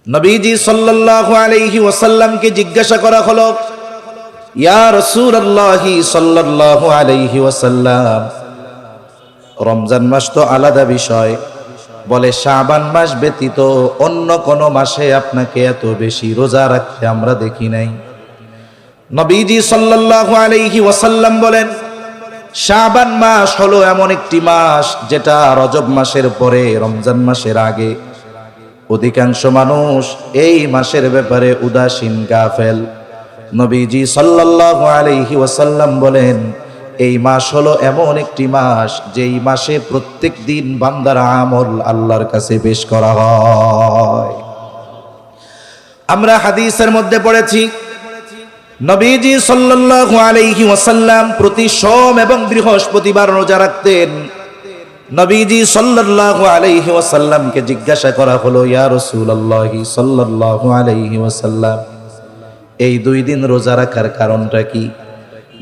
নবীজি সাল্লাল্লাহু আলাইহি ওয়াসাল্লামকে জিজ্ঞাসা করা হলো, ইয়া রাসূলুল্লাহ সাল্লাল্লাহু আলাইহি ওয়াসাল্লাম, রমজান মাস তো আলাদা বিষয়, বলে শাবান মাস ব্যতীত অন্য কোন মাসে আপনাকে এত বেশি রোজা রাখতে আমরা দেখি নাই। নবীজি সাল্লাল্লাহু আলাইহি ওয়াসাল্লাম বলেন, শাবান মাস হলো এমন একটি মাস যেটা রজব মাসের পরে, রমজান মাসের আগে। অধিকাংশ মানুষ এই মাসের ব্যাপারে উদাসীন, গাফেল। নবীজি সাল্লাল্লাহু আলাইহি ওয়াসাল্লাম বলেন, এই মাস হলো এমন একটি মাস যেই মাসে প্রত্যেক দিন বান্দার আমল আল্লাহর কাছে পেশ করা হয়। আমরা হাদিসের মধ্যে পড়েছি, নবীজি সাল্লাল্লাহু আলাইহি ওয়াসাল্লাম প্রতি সোম এবং বৃহস্পতিবার রোজা রাখতেন। নবীজি সাল্লাল্লাহু আলাইহি ওয়াসাল্লামকে জিজ্ঞাসা করা হলো, ইয়া রাসূলুল্লাহ সাল্লাল্লাহু আলাইহি ওয়াসাল্লাম, এই দুই দিন রোজা রাখার কারণটা কি?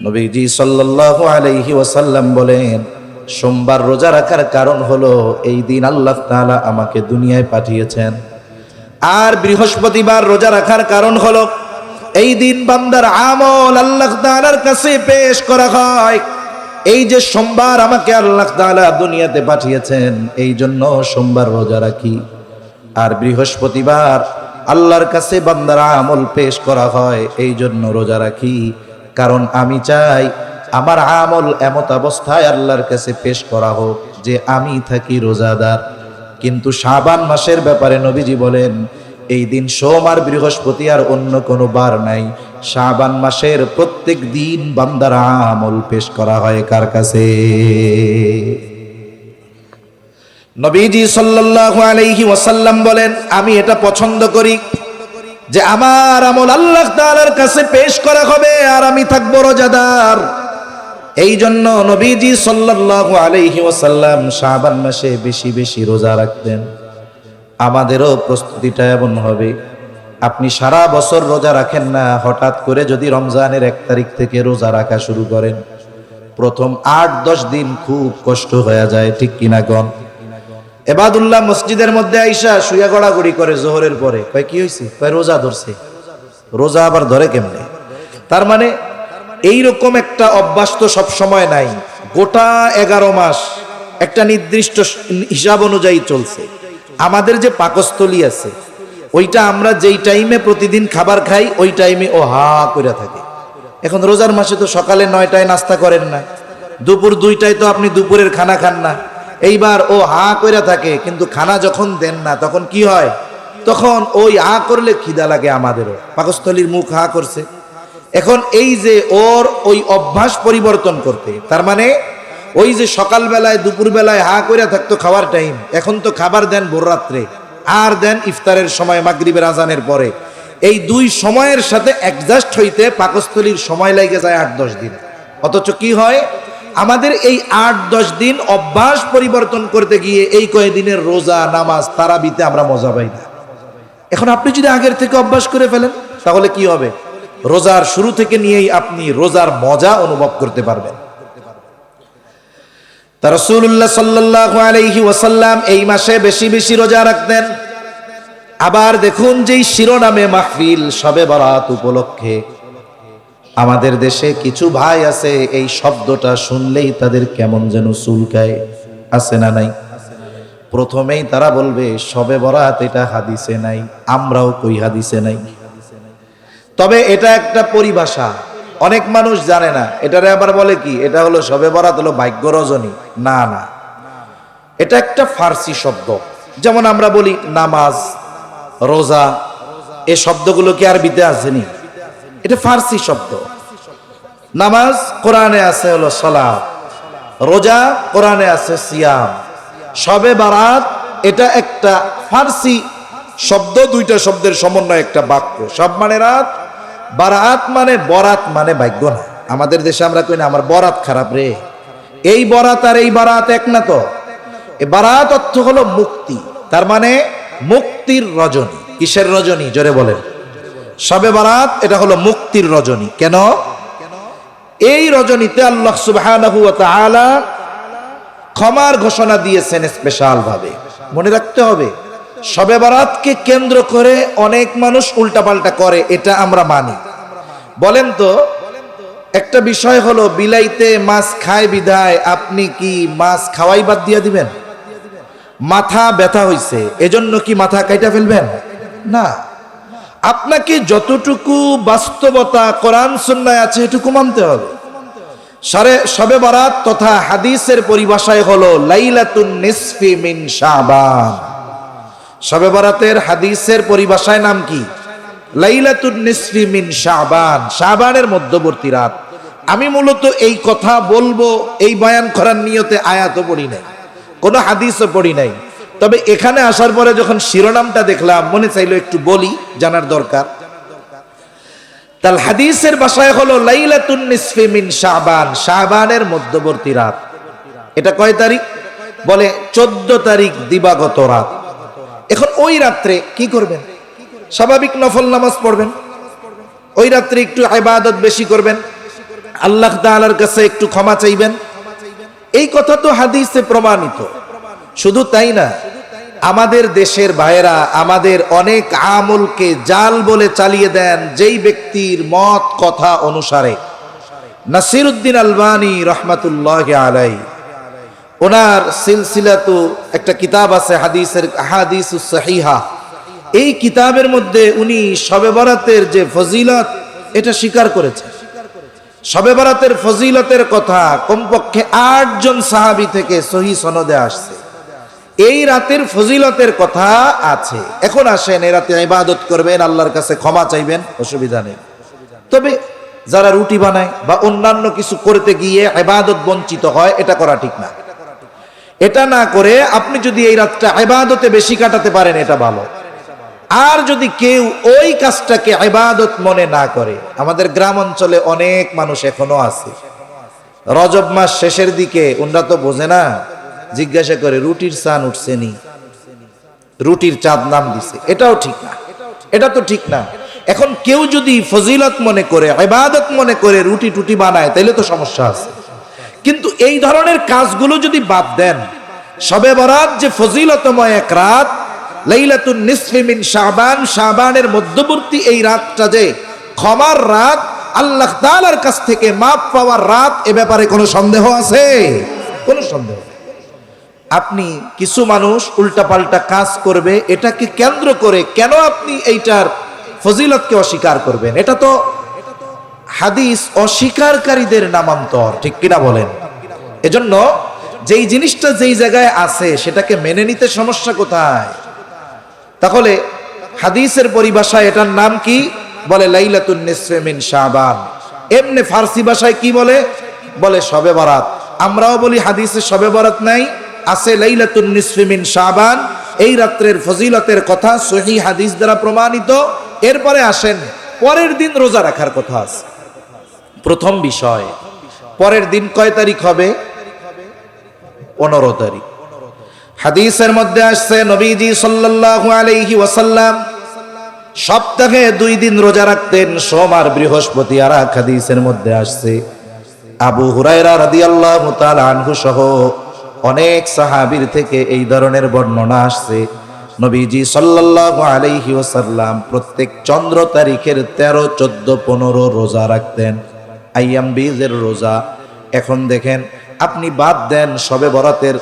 নবীজি সাল্লাল্লাহু আলাইহি ওয়াসাল্লাম বলেন, সোমবার রোজা রাখার কারণ হলো এই দিন আল্লাহ তাআলা আমাকে দুনিয়ায় পাঠিয়েছেন। আর বৃহস্পতিবার রোজা রাখার কারণ হলো এই দিন বান্দার আমল আল্লাহ তাআলার কাছে পেশ করা হয়। এই যে সোমবার আমাকে আল্লাহ তাআলা দুনিয়াতে পাঠিয়েছেন, এই জন্য সোমবার রোজা রাখি। আর বৃহস্পতিবার আল্লাহর কাছে বান্দার আমল পেশ করা হয়, এই জন্য রোজা রাখি। কারণ আমি চাই আমার আমল এমত অবস্থায় আল্লাহর কাছে পেশ করা হোক যে আমি থাকি রোজাদার। কিন্তু শাবান মাসের ব্যাপারে নবীজি বলেন, এই দিন সোম আর বৃহস্পতি আর অন্য কোনো বার নাই। শাবান মাসের প্রত্যেক দিন বান্দার আমল পেশ করা হয় কার কাছে? নবীজি সাল্লাল্লাহু আলাইহি ওয়াসাল্লাম বলেন, আমি এটা পছন্দ করি যে আমার আমল আল্লাহ তাআলার কাছে পেশ করা হবে আর আমি থাকবো রোজাদার। এই জন্য নবীজি সাল্লাল্লাহু আলাইহি ওয়াসাল্লাম শাবান মাসে বেশি বেশি রোজা রাখতেন। আমাদেরও প্রস্তুতিটা এমন হবে, আপনি সারা বছর রোজা রাখেন না, হঠাৎ করে যদি রমজানের 1 তারিখ থেকে রোজা রাখা শুরু করেন, প্রথম 8-10 দিন খুব কষ্ট হয়ে যায়, ঠিক কিনা গণ? এবাদুল্লাহ মসজিদের মধ্যে আইসা শুয়া গড়াগড়ি করে জোহরের পরে, কয় কি হয়েছে? কয় রোজা ধরছে। রোজা আবার ধরে কেমনে? তার মানে এইরকম একটা অভ্যাস তো সব সময় নাই, গোটা 11 মাস একটা নির্দিষ্ট হিসাব অনুযায়ী চলছে। আমাদের যে পাকস্থলী আছে, ওইটা আমরা যেই টাইমে প্রতিদিন খাবার খাই ওই টাইমে ও হা করে থাকে। এখন রোজার মাসে তো সকালে 9টায় নাস্তা করেন না, দুপুর 2টায় তো আপনি দুপুরের খানা খান না। এইবার ও হা করে থাকে, কিন্তু খানা যখন দেন না তখন কি হয়? তখন ওই হা করলে খিদা লাগে। আমাদেরও পাকস্থলীর মুখ হা করছে। এখন এই যে ওর ওই অভ্যাস পরিবর্তন করতে, তার মানে ওই যে সকালবেলায় দুপুরবেলায় হা করে থাকতো খাওয়ার টাইম, এখন তো খাবার দেন ভোর রাত্রে আর দেন ইফতারের সময়, মাগরিবের আজানের পরে। এই দুই সময়ের সাথে অ্যাডজাস্ট হইতে পাকস্থলীর সময় লাগে যায় 8-10 দিন। অথচ কি হয়, আমাদের এই 8-10 দিন অভ্যাস পরিবর্তন করতে গিয়ে এই কয়েকদিনের রোজা, নামাজ, তারাবিতে আমরা মজা পাই না। এখন আপনি যদি আগের থেকে অভ্যাস করে ফেলেন, তাহলে কি হবে? রোজার শুরু থেকে নিয়েই আপনি রোজার মজা অনুভব করতে পারবেন। তা রাসূলুল্লাহ সাল্লাল্লাহু আলাইহি ওয়াসাল্লাম এই মাসে বেশি বেশি রোজা রাখতেন। আবার দেখুন, যেই শিরোনামে মাহফিল শবে বরাত উপলক্ষে, আমাদের দেশে কিছু ভাই আছে এই শব্দটা শুনলেই তাদের কেমন যেন চুলকায়, আছে না নাই? প্রথমেই তারা বলবে শবে বরাত এটা হাদিসে নাই, আমরাও কই হাদিসে নাই। তবে এটা একটা পরিভাষা, অনেক মানুষ জানে না। এটারে আবার বলে কি, এটা হলো শবে বরাত হলো ভাগ্য রজনী। না না, এটা একটা ফার্সি শব্দ। যেমন আমরা বলি নামাজ, রোজা, এই শব্দগুলো কি আরবিতে আসেনি? এটা ফার্সি শব্দ। নামাজ কোরআনে আছে হলো সালাত, রোজা কোরআনে আছে সিয়াম। শবে বরাত এটা একটা ফার্সি শব্দ, দুইটা শব্দের সমন্বয় একটা বাক্য। সব মানে রাত, বারাত মানে বরাত মানে ভাগ্য না। আমাদের দেশে আমরা কই না আমার বরাত খারাপ রে, এই বরাত আর এই বারাত এক না তো। এই বারাত অর্থ হলো মুক্তি, তার মানে মুক্তির রজনী। কিসের রজনী? জোরে বলেন। শবে বরাত এটা হলো মুক্তির রজনী। কেন? এই রজনীতে আল্লাহ সুবহানাহু ওয়া তাআলা ক্ষমার ঘোষণা দিয়েছেন স্পেশাল ভাবে। মনে রাখতে হবে, শবে বরাতকে কেন্দ্র করে অনেক মানুষ উল্টাপাল্টা করে, এটা আমরা মানি। বলেন তো, একটা বিষয় হলো বিলাইতে মাছ খায় বিধায় আপনি কি মাছ খাওয়াই বাদ দিয়ে দিবেন? মাথা ব্যথা হইছে এজন্য কি মাথা কাইটা ফেলবেন? না, আপনাকে যতটুকু বাস্তবতা কোরআন সুন্নায় আছে এটুকু মানতে হবে। শবে বরাত তথা হাদিসের পরিভাষায় হলো লাইলাতুন নিসফি মিন শাবান। শবে বরাতের হাদিসের পরিভাষায় নাম কি? লাইলাতুন নিসফি মিন শাবান, শাবানের মধ্যবর্তী রাত। আমি মূলত এই কথা বলবো এই বয়ান করার নিয়তে আয়াতও পড়ি নাই, কোনো হাদিসও পড়ি নাই। তবে এখানে আসার পরে যখন শিরোনামটা দেখলাম মনে চাইলো একটু বলি, জানার দরকার। তাল হাদিসের ভাষায় হলো লাইলাতুন নিসফি মিন শাবান, শাবানের মধ্যবর্তী রাত। এটা কয় তারিখ? বলে 14 তারিখ দিবাগত রাত। এখন ওই রাত্রে কি করবেন? স্বাভাবিক নফল নামাজ পড়বেন, ওই রাত্রে একটু ইবাদত বেশি করবেন, আল্লাহ তাআলার কাছে একটু ক্ষমা চাইবেন। এই কথা তো হাদিসে প্রমাণিত। শুধু তাই না, আমাদের দেশের ভাইয়েরা আমাদের অনেক আমলকে জাল বলে চালিয়ে দেন যেই ব্যক্তির মত কথা অনুসারে। নাসিরউদ্দিন আলবানী রহমাতুল্লাহি আলাইহি, ওনার সিলসিলাতু একটা কিতাব আছে হাদিসের, আহাদিসুস সহিহা। এই কিতাবের মধ্যে উনি শবে বরাতের যে ফজিলত এটা স্বীকার করেছেন। শবে বরাতের ফজিলতের কথা কমপক্ষে 8 জন সাহাবী থেকে সহিহ সনদে আসছে। এই রাতের ফজিলতের কথা আছে। এখন আসেন এই রাতে ইবাদত করবেন, আল্লাহর কাছে ক্ষমা চাইবেন, অসুবিধা নেই। তবে যারা রুটি বানায় বা অন্যান্য কিছু করতে গিয়ে ইবাদত বঞ্চিত হয়, এটা করা ঠিক না। এটা না করে আপনি যদি এই রাতটা ইবাদতে বেশি কাটাতে পারেন এটা ভালো। আর যদি কেউ ওই কাজটাকে ইবাদত মনে না করে, আমাদের গ্রাম অঞ্চলে অনেক মানুষ এখনো আছে, রজব মাস শেষের দিকে ওনরা তো বোঝে না, জিজ্ঞাসা করে রুটির চাঁদ উঠছেনি, রুটির চাঁদ নাম দিছে। এটাও ঠিক না, এটা তো ঠিক না। এখন কেউ যদি ফজিলত মনে করে, ইবাদত মনে করে রুটি টুটি বানায়, তাইলে তো সমস্যা আছে। কিন্তু এই ধরনের কাজগুলো যদি বাদ দেন, শবে বরাত যে ফজিলতময় এক রাত, লাইলাতুন নিসফি মিন শাবান, শাবানের মধ্যবর্তী এই রাতটা যে ক্ষমার রাত, আল্লাহ তাআলার কাছ থেকে মাফ পাওয়ার রাত, এ ব্যাপারে কোনো সন্দেহ আছে? কোনো সন্দেহ নেই। আপনি কিছু মানুষ উল্টাপাল্টা কাজ করবে, এটাকে কেন্দ্র করে কেন আপনি এইটার ফজিলতকে অস্বীকার করবেন? এটা তো হাদিস অস্বীকারীদের নামান্তর, ঠিক কিনা বলেন? এজন্য যেই জিনিসটা যেই জায়গায় আছে সেটাকে মেনে নিতে সমস্যা কোথায়? তাহলে হাদিসের পরিভাষায় এটার নাম কি? বলে লাইলাতুন নিসফি মিন শাবান। এমনি ফার্সি ভাষায় কি বলে? বলে শবে বরাত। আমরাও বলি হাদিসে শবে বরাত নাই, আছে লাইলাতুন নিসফি মিন শাবান। এই রাত্রের ফজিলতের কথা সহিহ হাদিস দ্বারা প্রমাণিত। এরপরে আসেন পরের দিন রোজা রাখার কথা আছে। প্রথম বিষয়, পরের দিন কয় তারিখ হবে? 15 তারিখ। হাদিসের মধ্যে আসছে নবীজি সাল্লাল্লাহু আলাইহি ওয়াসাল্লাম সপ্তাহে 2 দিন রোজা রাখতেন, সোম আর বৃহস্পতি। আর এক হাদিসের মধ্যে আসছে আবু হুরায়রা রাদিয়াল্লাহু তাআলা আনহু সহ অনেক সাহাবীর থেকে এই ধরনের বর্ণনা আসছে, নবীজি সাল্লাল্লাহু আলাইহি ওয়াসাল্লাম প্রত্যেক চন্দ্র তারিখের 13, 14, 15 রোজা রাখতেন, আইয়াম বীজের রোজা। এখন দেখেন, আপনি বাদ দেন শবে বরাতের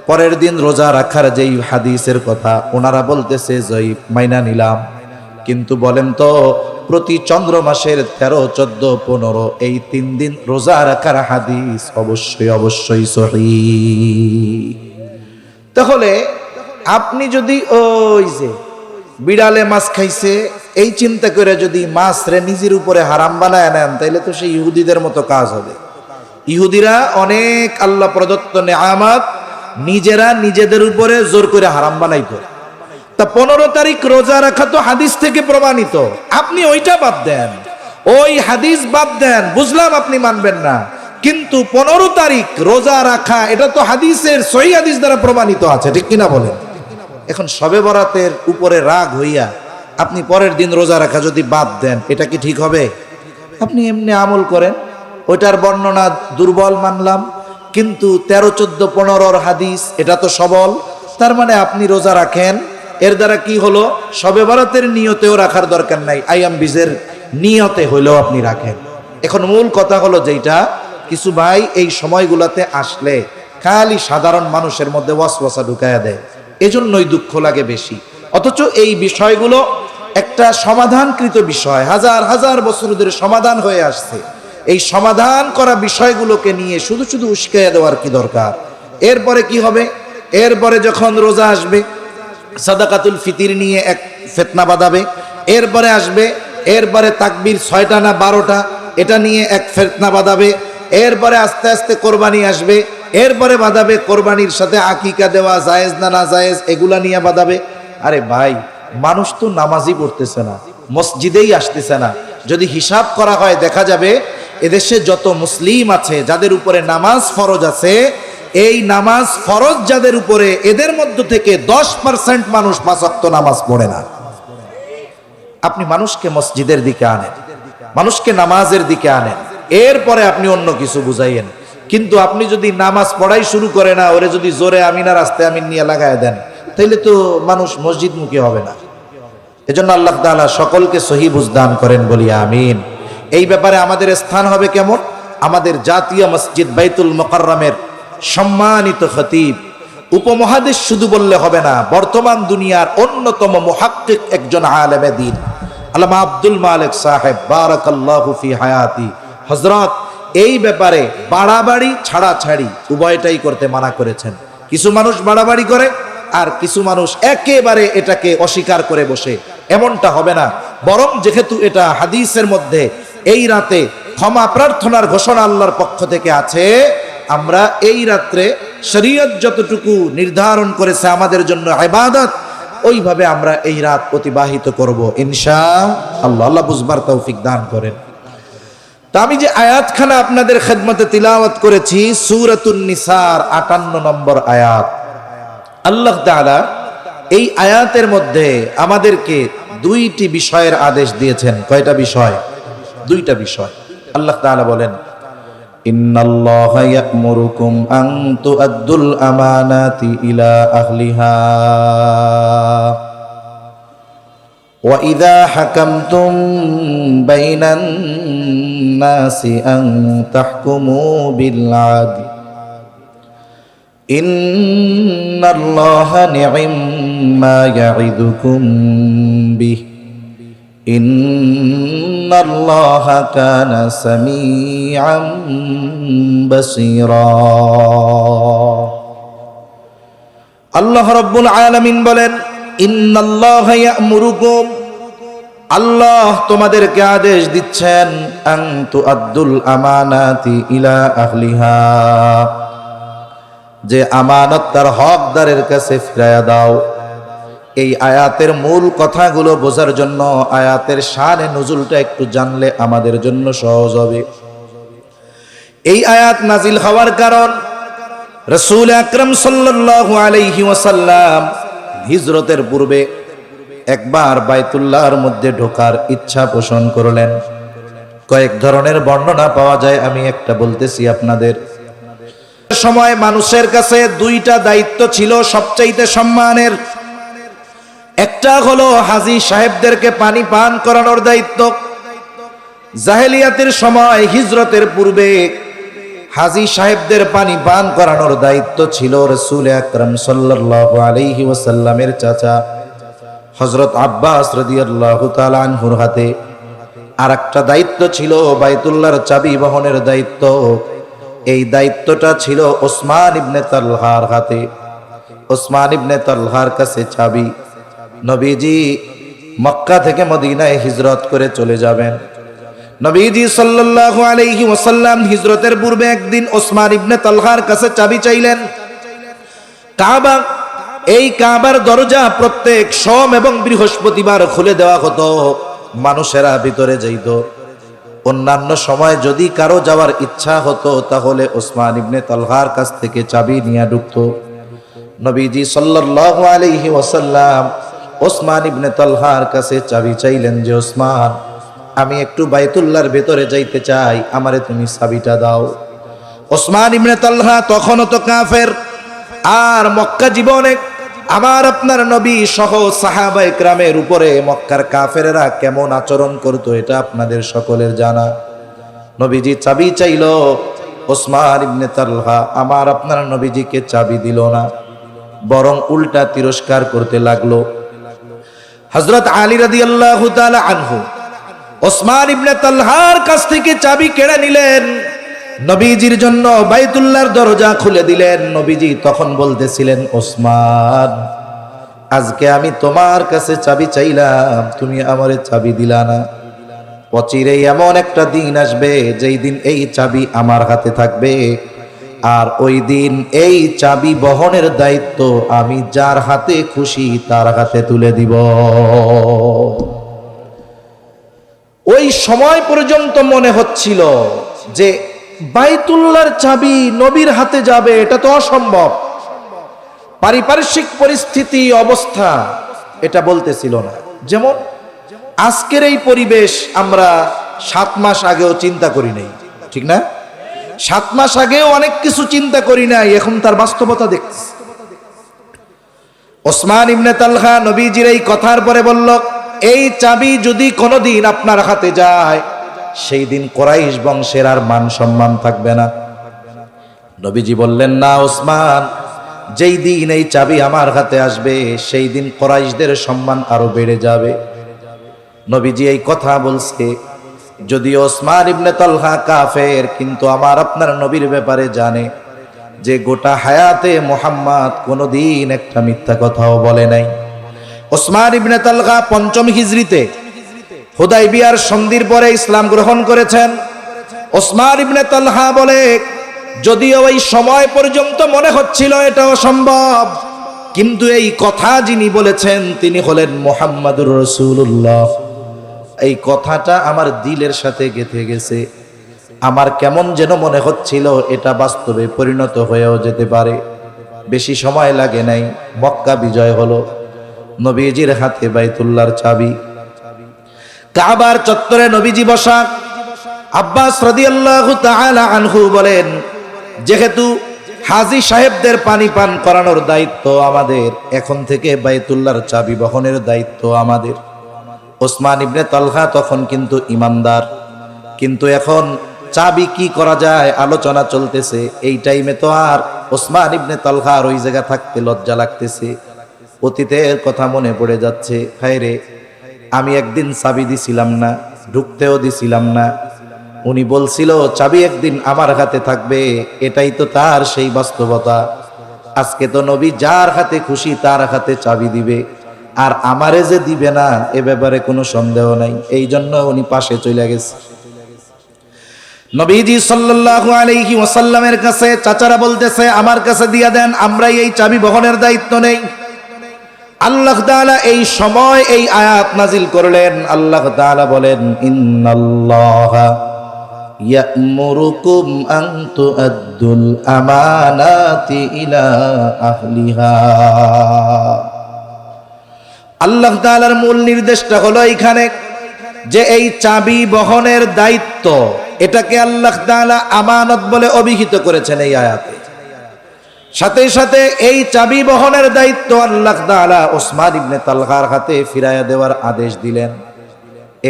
পরের দিন রোজা রাখার যেই হাদিসের কথা, ওনারা বলতেছে জয়ীফ, মাইনা নিলাম। কিন্তু বলেন তো, প্রতি চন্দ্র মাসের 13, 14, 15 এই 3 দিন রোজা রাখার হাদিস অবশ্যই সহিহ। তাহলে আপনি যদি ওই যে বিড়ালে মাছ খাইছে এই চিন্তা করে যদি মাছ রে নিজের উপরে হারাম বানায় নেন, তাইলে তো সেই ইহুদিদের মতো কাজ হবে। ইহুদিরা অনেক আল্লাহ প্রদত্ত নেয়ামত নিজেরা নিজেদের উপরে জোর করে হারাম বানাইতো। তা 15 তারিখ রোজা রাখা তো হাদিস থেকে প্রমাণিত, আপনি ওইটা বাদ দেন, ওই হাদিস বাদ দেন। বুঝলাম আপনি মানবেন না, কিন্তু 15 তারিখ রোজা রাখা এটা তো হাদিসের সহিহ হাদিস দ্বারা প্রমাণিত আছে, ঠিক কিনা বলেন? এখন শবে বরাতের উপরে রাগ হইয়া আপনি পরের দিন রোজা রাখা যদি বাদ দেন, এটা কি ঠিক হবে? আপনি এমনি আমল করেন, ওইটার বর্ণনা দুর্বল মানলাম, কিন্তু 13, 14, 15 হাদিস এটা তো সবল। তার মানে আপনি রোজা রাখেন, এর দ্বারা কি হলো? শবে বরাতের নিয়তেও রাখার দরকার নাই, আইয়াম বীজের নিয়তে হইলেও আপনি রাখেন। এখন মূল কথা হলো যেটা, কিছু ভাই এই সময়গুলোতে আসলে খালি সাধারণ মানুষের মধ্যে ওয়াসওয়াসা ঢুকায়া দেয়, এজন্যই দুঃখ লাগে বেশি। অথচ এই বিষয়গুলো একটা সমাধানকৃত বিষয়, হাজার হাজার বছর ধরে সমাধান হয়ে আসছে। এই সমাধান করা বিষয়গুলোকে নিয়ে শুধু শুধু উস্কাইয়া দেওয়ার কি দরকার? এরপরে কি হবে? এরপরে যখন রোজা আসবে, সাদাকাতুল ফিতির নিয়ে এক ফিতনা বাঁধাবে। এরপরে আসবে, এরপরে তাকবীর 6টা না 12টা, এটা নিয়ে এক ফিতনা বাঁধাবে। এরপরে আস্তে আস্তে কোরবানি আসবে, এরপরে বাঁধাবে কোরবানির সাথে আকিকা দেওয়া জায়েজ না না জায়েজ, এগুলা নিয়ে বাঁধাবে। আরে ভাই, মানুষ তো নামাজই পড়তেছে না, মসজিদেই আসতেছে না। যদি হিসাব করা হয় দেখা যাবে এদেশে যত মুসলিম আছে যাদের উপরে নামাজ ফরজ আছে, এই নামাজ ফরজ যাদের উপরে, এদের মধ্য থেকে 10% মানুষ 5 ওয়াক্ত নামাজ পড়ে না। আপনি মানুষকে মসজিদের দিকে আনেন, মানুষকে নামাজের দিকে আনেন, এরপরে আপনি অন্য কিছু বুঝাইয়েন। কিন্তু আপনি যদি নামাজ পড়াই শুরু করে না, ওরে যদি জোরে আমিনা রাস্তায় আমিন নিয়ে লাগায় দেন, তাইলে তো মানুষ মসজিদমুখী হবে না। এজন্য আল্লাহ তাআলা সকলকে সহি বুঝ দান করেন, বলি আমিন। এই ব্যাপারে আমাদের স্থান হবে কেমন? আমাদের জাতীয় মসজিদ বাইতুল মুকাররমের সম্মানিত খতিব, উপমহাদেশ শুধু বললে হবে না, বর্তমান দুনিয়ার অন্যতম মুহাক্কিক একজন আলেমে দ্বীন আল্লামা আব্দুল মালিক সাহেব বারাকাল্লাহু ফি হায়াতি হযরত এই ব্যাপারে বাড়াবাড়ি ছাড়াছাড়ি উভয়টাই করতে মানা করেছেন। কিছু মানুষ বাড়াবাড়ি করে, আর কিছু মানুষ একেবারে এটাকে অস্বীকার করে বসে। এমনটা হবে না, বরং যেহেতু এটা হাদিসের মধ্যে এই রাতে ক্ষমা প্রার্থনার ঘোষণা আল্লাহর পক্ষ থেকে আছে, আমরা এই রাত্রে শরীয়ত যতটুকু নির্ধারণ করেছে আমাদের জন্য ইবাদত, ওইভাবে আমরা এই রাত অতিবাহিত করব ইনশাআল্লাহ। আল্লাহ বুঝবার তৌফিক দান করেন। তা আমি যে আয়াতখানা আপনাদের খেদমতে তিলাওয়াত করেছি, সূরাতুন নিসার 58 নম্বর আয়াত। আল্লাহ তাআলা এই আয়াতের মধ্যে আমাদেরকে 2টি বিষয়ের আদেশ দিয়েছেন। কয়টা বিষয়? 2টা বিষয়। আল্লাহ তাআলা বলেন, ইন্নাল্লাহা ইয়া'মুরুকুম আন তু'আদ্দুল আমানাতি ইলা আহলিহা ওয়া ইযা হাকামতুম বাইনান নাসি আন তাহকুমু বিল আদল ইন্নাল্লাহা নি'ম্মা ইয়া'iদুকুম বিহি ইন্নাল্লাহা কানা সামিআম বাসীরা। আল্লাহ রাব্বুল আলামিন বলেন, ইন্নাল্লাহা ইয়া'মুরুকুম, আল্লাহ তোমাদেরকে আদেশ দিচ্ছেন, আন তুআদ্দুল আমানাতি ইলা আহলিহা, যে আমানত তার হকদারের কাছে ফিরায়া দাও। এই আয়াতের মূল কথাগুলো বোঝার জন্য আয়াতের শানে নুজুলটা একটু জানলে আমাদের জন্য সহজ হবে। এই আয়াত নাজিল হওয়ার কারণ, রাসূল আকরাম সাল্লাল্লাহু আলাইহি ওয়াসাল্লাম হিজরতের পূর্বে একবার বাইতুল্লাহর মধ্যে ঢোকার ইচ্ছা পোষণ করলেন। কয়েক ধরনের বর্ণনা পাওয়া যায়, আমি একটা বলতেছি আপনাদের। সময় মানুষের কাছে 2টা দায়িত্ব ছিল সবচাইতে সম্মানের। একটা হলো হাজী সাহেবদেরকে পানি পান করানোর দায়িত্ব। জাহেলিয়াতের সময় হিজরতের পূর্বে হাজী সাহেবদের পানি পান করানোর দায়িত্ব ছিল রাসূল আকরাম সাল্লাল্লাহু আলাইহি ওয়াসাল্লামের চাচা হযরত আব্বাস রাদিয়াল্লাহু তাআলা আনহুর হাতে। আর একটা দায়িত্ব ছিল বাইতুল্লাহর চাবি বহনের দায়িত্ব। এই দায়িত্বটা ছিল ওসমান ইবনে তালহার হাতে। ওসমান ইবনে তালহার কাছে চাবি। নবীজি মক্কা থেকে মদিনায় হিজরত করে চলে যাবেন। নবীজি সাল্লাল্লাহু আলাইহি ওয়াসাল্লাম হিজরতের পূর্বে একদিন ওসমান ইবনে তালহার কাছে চাবি চাইলেন। কাবা, এই কাবার দরজা প্রত্যেক সোম এবং বৃহস্পতিবার খুলে দেওয়া হতো, মানুষেরা ভিতরে যাইত। অন্যান্য সময় যদি কারো যাওয়ার ইচ্ছা হতো তাহলে ওসমান ইবনে তালহার কাছ থেকে চাবি নিয়ে ঢুকতো। নবীজি সাল্লাল্লাহু আলাইহি ওয়াসাল্লাম ওসমান ইবনে তালহার কাছে চাবি চাইলেন যে, ওসমান, আমি একটু বাইতুল্লাহর ভেতরে যাইতে চাই, আমারে তুমি চাবিটা দাও। ওসমান ইবনে তালহা তখনও তো কাফের, আর মক্কা জীবনে আমার আপনার নবী সহ সাহাবা ইকরামের উপরে মক্কার কাফেরেরা কেমন আচরণ করত এটা আপনাদের সকলের জানা। নবীজি চাবি চাইল, ওসমান ইবনে তালহা আমার আপনার নবীজিকে চাবি দিল না, বরং উল্টা তিরস্কার করতে লাগলো। হযরত আলী রাদিয়াল্লাহু তাআলা আনহু ওসমান ইবনে তালহার কাছ থেকে চাবি কেড়ে নিলেন, নবীজির জন্য বাইতুল্লাহর দরজা খুলে দিলেন। নবীজি তখন বলতেছিলেন, ওসমান, আজকে আমি তোমার কাছে চাবি চাইলাম, তুমি আমারে চাবি দিলা না। অচিরেই এমন একটা দিন আসবে যেই দিন এই চাবি আমার হাতে থাকবে, আর ওই দিন এই চাবি বহনের দায়িত্ব আমি যার হাতে খুশি তার হাতে তুলে দিব। ওই সময় পর্যন্ত মনে হচ্ছিল যে বাইতুল্লাহর চাবি নবীর হাতে যাবে, এটা তো অসম্ভব। পারিপার্শ্বিক পরিস্থিতি অবস্থা এটা বলতেছিল না। যেমন আজকের এই পরিবেশ আমরা 7 মাস আগেও চিন্তা করি নাই, ঠিক না? 7 মাস আগেও অনেক কিছু চিন্তা করি নাই, এখন তার বাস্তবতা দেখছি। ওসমান ইবনে তালহা নবীজির এই কথার পরে বলল, এই চাবি যদি কোনোদিন আপনার হাতে যায়, সেই দিন কুরাইশ বংশের আর মান সম্মান থাকবে না। নবীজি বললেন, না ওসমান, যেই দিন এই চাবি আমার হাতে আসবে সেই দিন কুরাইশদের সম্মান আরো বেড়ে যাবে। নবীজি এই কথা বলছে, যদিও ওসমান ইবনে তালহা কাফের, কিন্তু আমার আপনার নবীর ব্যাপারে জানে যে গোটা হায়াতে মুহাম্মদ কোনোদিন একটা মিথ্যা কথাও বলে নাই। ওসমান ইবনে তালহা 5ম হিজরিতে হুদাইবিয়ার সন্ধির পরে ইসলাম গ্রহণ করেছেন। ওসমান ইবনে তালহা বলে, যদিও ওই সময় পর্যন্ত মনে হচ্ছিল এটা অসম্ভব, কিন্তু এই কথা যিনি বলেছেন তিনি হলেন মুহাম্মাদুর রাসূলুল্লাহ। এই কথাটা আমার দিলের সাথে গেঁথে গেছে। আমার কেমন যেন মনে হচ্ছিল এটা বাস্তবে পরিণত হয়েও যেতে পারে। বেশি সময় লাগে নাই, মক্কা বিজয় হলো। নবীজির হাতে বাইতুল্লাহর চাবি, কাবার চত্বরে নবীজি বসা। আব্বাস রাদিয়াল্লাহু তাআলা আনহু বলেন, যেহেতু হাজী সাহেবদের পানি পান করানোর দায়িত্ব আমাদের, এখন থেকে বাইতুল্লাহর চাবি বহনের দায়িত্ব আমাদের। ওসমান ইবনে তালহা তখন কিন্তু ইমানদার, কিন্তু এখন চাবি কি করা যায় আলোচনা চলতেছে। এই টাইমে তো আর ওসমান ইবনে তালহার ওই জায়গা থাকতে লজ্জা লাগতেছে, অতীতের কথা মনে পড়ে যাচ্ছে। হায় রে, আমি একদিন চাবি দিছিলাম না, ঢুকতেও দিছিলাম না। উনি বলছিল চাবি একদিন আমার হাতে থাকবে, এটাই তো তার সেই বাস্তবতা। আজকে তো নবী যার হাতে খুশি তার হাতে চাবি দিবে, আর আমারে যে দিবে না এ ব্যাপারে কোনো সন্দেহ নাই। এই জন্য উনি পাশে চলে গেছে। নবীজি সাল্লাল্লাহু আলাইহি ওয়াসাল্লামের কাছে চাচারা বলতেছে, আমার কাছে দিয়া দেন, আমরাই এই চাবি বহনের দায়িত্ব নেই। আল্লাহ তাআলা এই সময় এই আয়াত নাজিল করলেন। আল্লাহ তাআলা বলেন, ইন্নাল্লাহা ইয়া'মুরুকুম আন তুআদ্দুল আমানাতি ইলা আহলিহা। আল্লাহ তাআলার মূল নির্দেশটা হলো এইখানে যে এই চাবি বহনের দায়িত্ব, এটাকে আল্লাহ তাআলা আমানত বলে অভিহিত করেছেন এই আয়াতে। সাথে সাথে এই চাবি বহনের দায়িত্ব আল্লাহ তাআলা ওসমান ইবনে তালহার হাতে ফিরাইয়া দেওয়ার আদেশ দিলেন।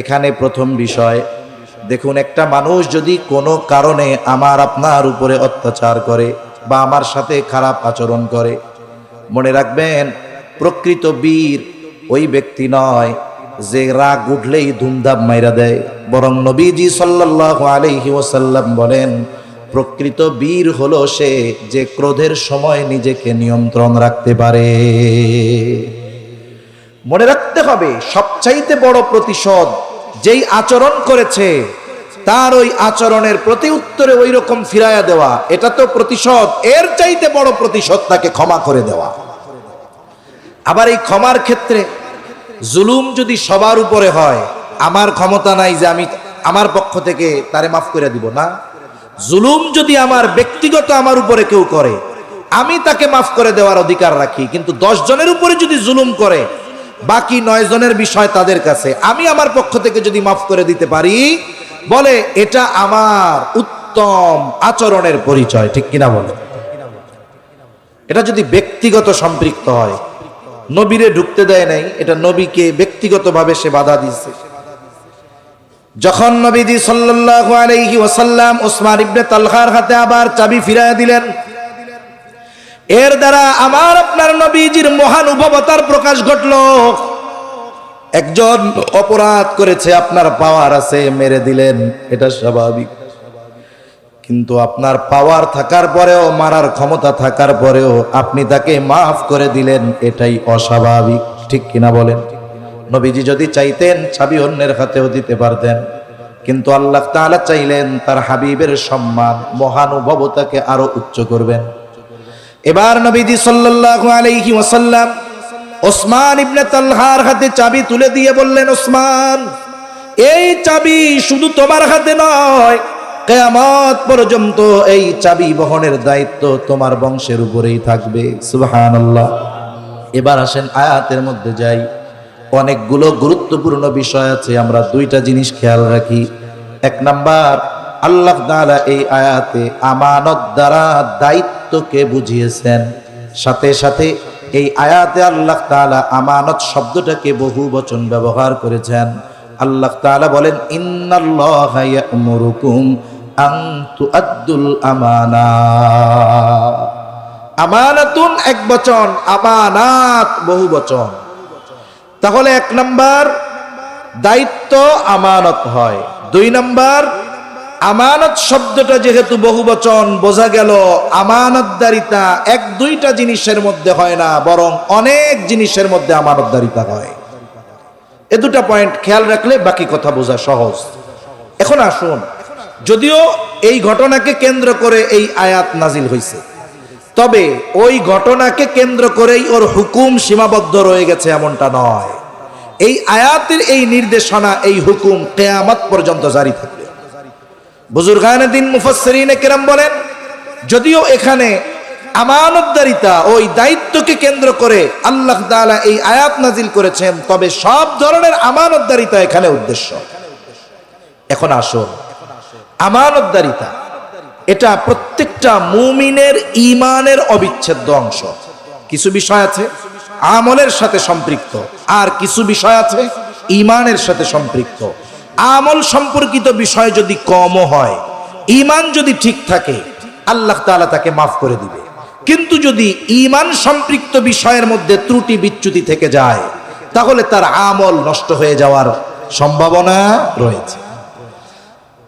এখানে প্রথম বিষয় দেখুন, একটা মানুষ যদি কোনো কারণে আমার আপনার উপরে অত্যাচার করে বা আমার সাথে খারাপ আচরণ করে, মনে রাখবেন প্রকৃত বীর ওই ব্যক্তি নয় যে রাগ উঠলেই ধুমধাম মাইরা দেয়, বরং নবীজি সাল্লাল্লাহু আলাইহি ওয়াসাল্লাম বলেন, প্রকৃত বীর হলো সে যে ক্রোধের সময় নিজেকে নিয়ন্ত্রণ রাখতে পারে। মনে রাখতে হবে, সবচাইতে বড় প্রতিশোধ যেই আচরণ করেছে তার ওই আচরণের প্রতি উত্তরে ওই রকম ফিরাইয়া দেওয়া, এটা তো প্রতিশোধ। এর চাইতে বড় প্রতিশোধ তাকে ক্ষমা করে দেওয়া। আবার এই ক্ষমার ক্ষেত্রে জুলুম যদি সবার উপরে হয়, আমার ক্ষমতা নাই যে আমি আমার পক্ষ থেকে তারে মাফ করে দিব না। জুলুম যদি আমার ব্যক্তিগত আমার উপরে কেউ করে, আমি তাকে মাফ করে দেওয়ার অধিকার রাখি। কিন্তু 10 জনের উপরে যদি জুলুম করে, বাকি 9 জনের বিষয় তাদের কাছে, আমি আমার পক্ষ থেকে যদি মাফ করে দিতে পারি, বলে এটা আমার উত্তম আচরণের পরিচয়। ঠিক কিনা বলে? এটা যদি ব্যক্তিগত সম্পৃক্ত হয়, নবীরে ঢুকতে দেয় নাই, এটা নবীকে ব্যক্তিগতভাবে সে বাধা দিয়েছে। যখন নবীজি সাল্লাল্লাহু আলাইহি ওয়াসাল্লাম ওসমান ইবনে তালহার হাতে আবার চাবি ফিরাইয়া দিলেন, এর দ্বারা আমার আপনার নবীজির মহানুভবতার প্রকাশ ঘটল। একজন অপরাধ করেছে, আপনার পাওয়ার আছে, মেরে দিলেন, এটা স্বাভাবিক। কিন্তু আপনার পাওয়ার থাকার পরেও, মারার ক্ষমতা থাকার পরেও আপনি তাকে মাফ করে দিলেন, এটাই অস্বাভাবিক। ঠিক কিনা বলেন? নবীজি যদি চাইতেন চাবি অন্যের হাতেও দিতে পারতেন, কিন্তু আল্লাহ তাআলা চাইলেন তার হাবিবের সম্মান, মহানুভবতাকে আরো উচ্চ করবেন। এবার নবীজি সাল্লাল্লাহু আলাইহি ওয়াসাল্লাম ওসমান ইবনে তালহার হাতে চাবি তুলে দিয়ে বললেন, ওসমান, এই চাবি শুধু তোমার হাতে নয়, কিয়ামত পর্যন্ত এই চাবি বহনের দায়িত্ব তোমার বংশের উপরেই থাকবে। সুবহানাল্লাহ। এবার আসেন আয়াতের মধ্যে যাই। অনেকগুলো গুরুত্বপূর্ণ বিষয় আছে, আমরা দুইটা জিনিস খেয়াল রাখি। এক নাম্বার, আল্লাহ তাআলা এই আয়াতে আমানত দ্বারা দায়িত্বকে বুঝিয়েছেন। সাথে সাথে এই আয়াতে আল্লাহ তাআলা আমানত শব্দটাকে বহু বচন ব্যবহার করেছেন। আল্লাহ তাআলা বলেন, ইন্নাল্লাহা ইয়া'মুরুকুম আন তুআদ্দুল আমানাত। আমানাতুন এক বচন, আমানাত বহু বচন। তাহলে এক নাম্বার, দায়িত্ব আমানত হয়। দুই নাম্বার, আমানত শব্দটা যেহেতু বহু বচন, বোঝা গেল আমানতদারিতা এক দুইটা জিনিসের মধ্যে হয় না, বরং অনেক জিনিসের মধ্যে আমানতদারিতা হয়। এ দুটা পয়েন্ট খেয়াল রাখলে বাকি কথা বোঝা সহজ। এখন আসুন, যদিও এই ঘটনাকে কেন্দ্র করে এই আয়াত নাজিল হয়েছে, তবে ওই ঘটনাকে কেন্দ্র করেই ওর হুকুম সীমাবদ্ধ রয়ে গেছে এমনটা নয়। এই আয়াতের এই নির্দেশনা, এই হুকুম কিয়ামত পর্যন্ত জারি থাকবে। বুজুর্গানে দ্বীন মুফাসসিরিনে কেরাম বলেন, যদিও এখানে আমানতদারিতা, ওই দায়িত্বকে কেন্দ্র করে আল্লাহ তাআলা এই আয়াত নাজিল করেছেন, তবে সব ধরনের আমানতদারিতা এখানে উদ্দেশ্য। এখন আসুন, আমানতদারিতা এটা প্রত্যেকটা মুমিনের ঈমানের অবিচ্ছেদ্য অংশ। কিছু বিষয় আছে আমলের সাথে সম্পৃক্ত, আর কিছু বিষয় আছে ঈমানের সাথে সম্পৃক্ত। আমল সম্পর্কিত বিষয় যদি কমও হয়, ঈমান যদি ঠিক থাকে, আল্লাহ তাআলা তাকে মাফ করে দিবে। কিন্তু যদি ঈমান সম্পৃক্ত বিষয়ের মধ্যে ত্রুটি বিচ্যুতি থেকে যায়, তাহলে তার আমল নষ্ট হয়ে যাওয়ার সম্ভাবনা রয়েছে।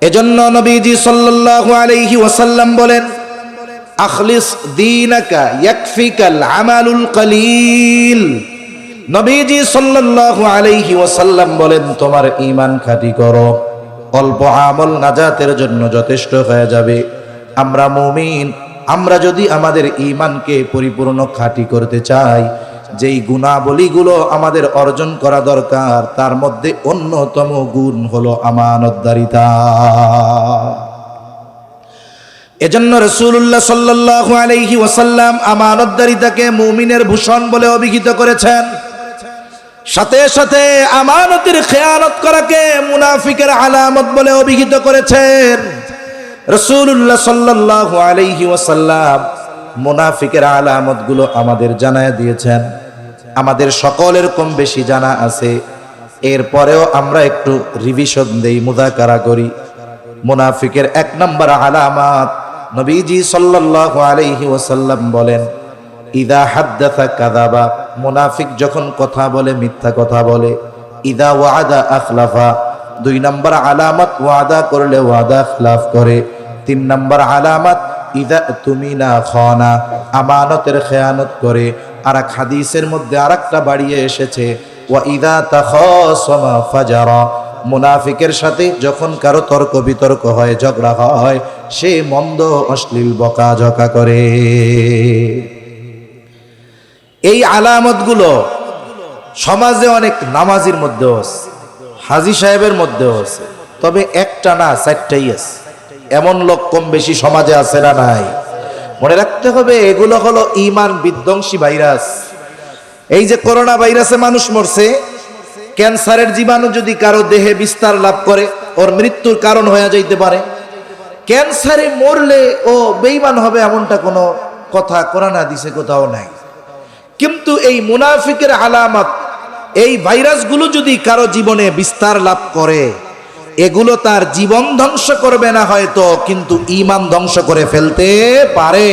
এজন্য নবীজি সাল্লাল্লাহু আলাইহি ওয়াসাল্লাম বলেন, আখলিস দীনাকা ইয়াকফিকাল আমালুল কলিল। নবীজি সাল্লাল্লাহু আলাইহি ওয়াসাল্লাম বলেন, তোমার ঈমান খাঁটি করো, অল্প আমল নাজাতের জন্য যথেষ্ট হয়ে যাবে। আমরা মুমিন, আমরা যদি আমাদের ঈমানকে পরিপূর্ণ খাঁটি করতে চাই, যেই গুণাবলীগুলো আমাদের অর্জন করা দরকার, তার মধ্যে অন্যতম গুণ হলো আমানতদারিতা। এজন্য রাসূলুল্লাহ সাল্লাল্লাহু আলাইহি ওয়াসাল্লাম আমানতদারিতাকে মুমিনের ভূষণ বলে অভিহিত করেছেন। সাথে সাথে আমানতের খেয়ানত করাকে মুনাফিকের আলামত বলে অভিহিত করেছেন। রাসূলুল্লাহ সাল্লাল্লাহু আলাইহি ওয়াসাল্লাম মুনাফিকের আলামতগুলো আমাদের জানায় দিয়েছেন। আমাদের সকলের কম বেশি জানা আছে, এরপরেও আমরা একটু রিভিশন দেই, মুযাকারা করি। মুনাফিকের এক নম্বর আলামত, নবীজি সাল্লাল্লাহু আলাইহি ওয়াসাল্লাম বলেন, ইদা হাদ্দাসা কাযাবা। মুনাফিক যখন কথা বলে মিথ্যা কথা বলে। ইদা ওয়াদা আখলাফা। দুই নম্বর আলামত, ওয়াদা করলে ওয়াদা খিলাফ করে। তিন নম্বর আলামত, ইদা তুমিনা খানা, আমানতের খেয়ানত করে। আর এক হাদিসের মধ্যে আরেকটা বাড়িয়ে এসেছে, ওয়া ইদা তাখাসামা ফাজারা। মুনাফিকের সাথে যখন কারো তর্ক বিতর্ক হয়, ঝগড়া হয়, সে মন্দ অশ্লীল বকাঝকা করে। এই আলামতগুলো সমাজে অনেক নামাজির মধ্যেও আছে, হাজী সাহেবের মধ্যেও আছে, তবে একটা না, চারটাই আছে। এমন লোক কম বেশি সমাজে আছে না নাই? মনে রাখতে হবে, এগুলো হলো ঈমান বিধ্বংসী ভাইরাস। এই যে করোনা ভাইরাসে মানুষ মরছে, ক্যান্সারের জীবাণু যদি কারো দেহে বিস্তার লাভ করে, ওর মৃত্যুর কারণ হয়ে যাইতে পারে। ক্যান্সারে মরলে ও বেঈমান হবে এমনটা কোনো কথা কোরআন হাদিসে কোথাও নাই। কিন্তু এই মুনাফিকের আলামত, এই ভাইরাসগুলো যদি কারো জীবনে বিস্তার লাভ করে, এগুলো তার জীবন ধ্বংস করবে না হয়তো, কিন্তু ঈমান ধ্বংস করে ফেলতে পারে।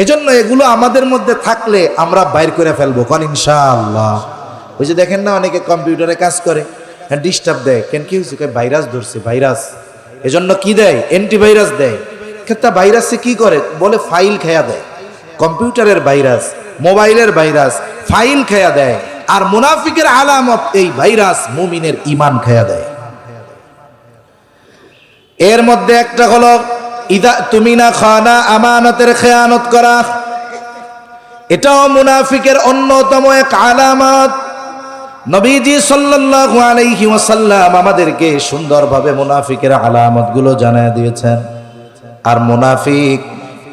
এজন্য এগুলো আমাদের মধ্যে থাকলে আমরা বাইর করে ফেলবো, কোন ইনশাআল্লাহ। ওই যে দেখেন না, অনেকে কম্পিউটারে কাজ করে, ডিস্টার্ব দেয়, কেন কি হয়েছে, ভাইরাস ধরছে, ভাইরাস। এজন্য কি দেয়, অ্যান্টিভাইরাস দেয়। ক্ষেত্রে ভাইরাসে কি করে, বলে ফাইল খেয়া দেয়। কম্পিউটারের ভাইরাস, মোবাইলের ভাইরাস ফাইল খেয়া দেয়। আর মুনাফিকের আলামত এই ভাইরাস মুমিনের ঈমান খেয়া দেয়। এর মধ্যে একটা হলো ইদা তুমিনা খানা, আমানতের খেয়ানত করা। এটাও মুনাফিকের অন্যতম এক আলামত। নবীজি সাল্লাল্লাহু আলাইহি ওয়াসাল্লাম আমাদেরকে সুন্দরভাবে মুনাফিকের আলামতগুলো জানায় দিয়েছেন। আর মুনাফিক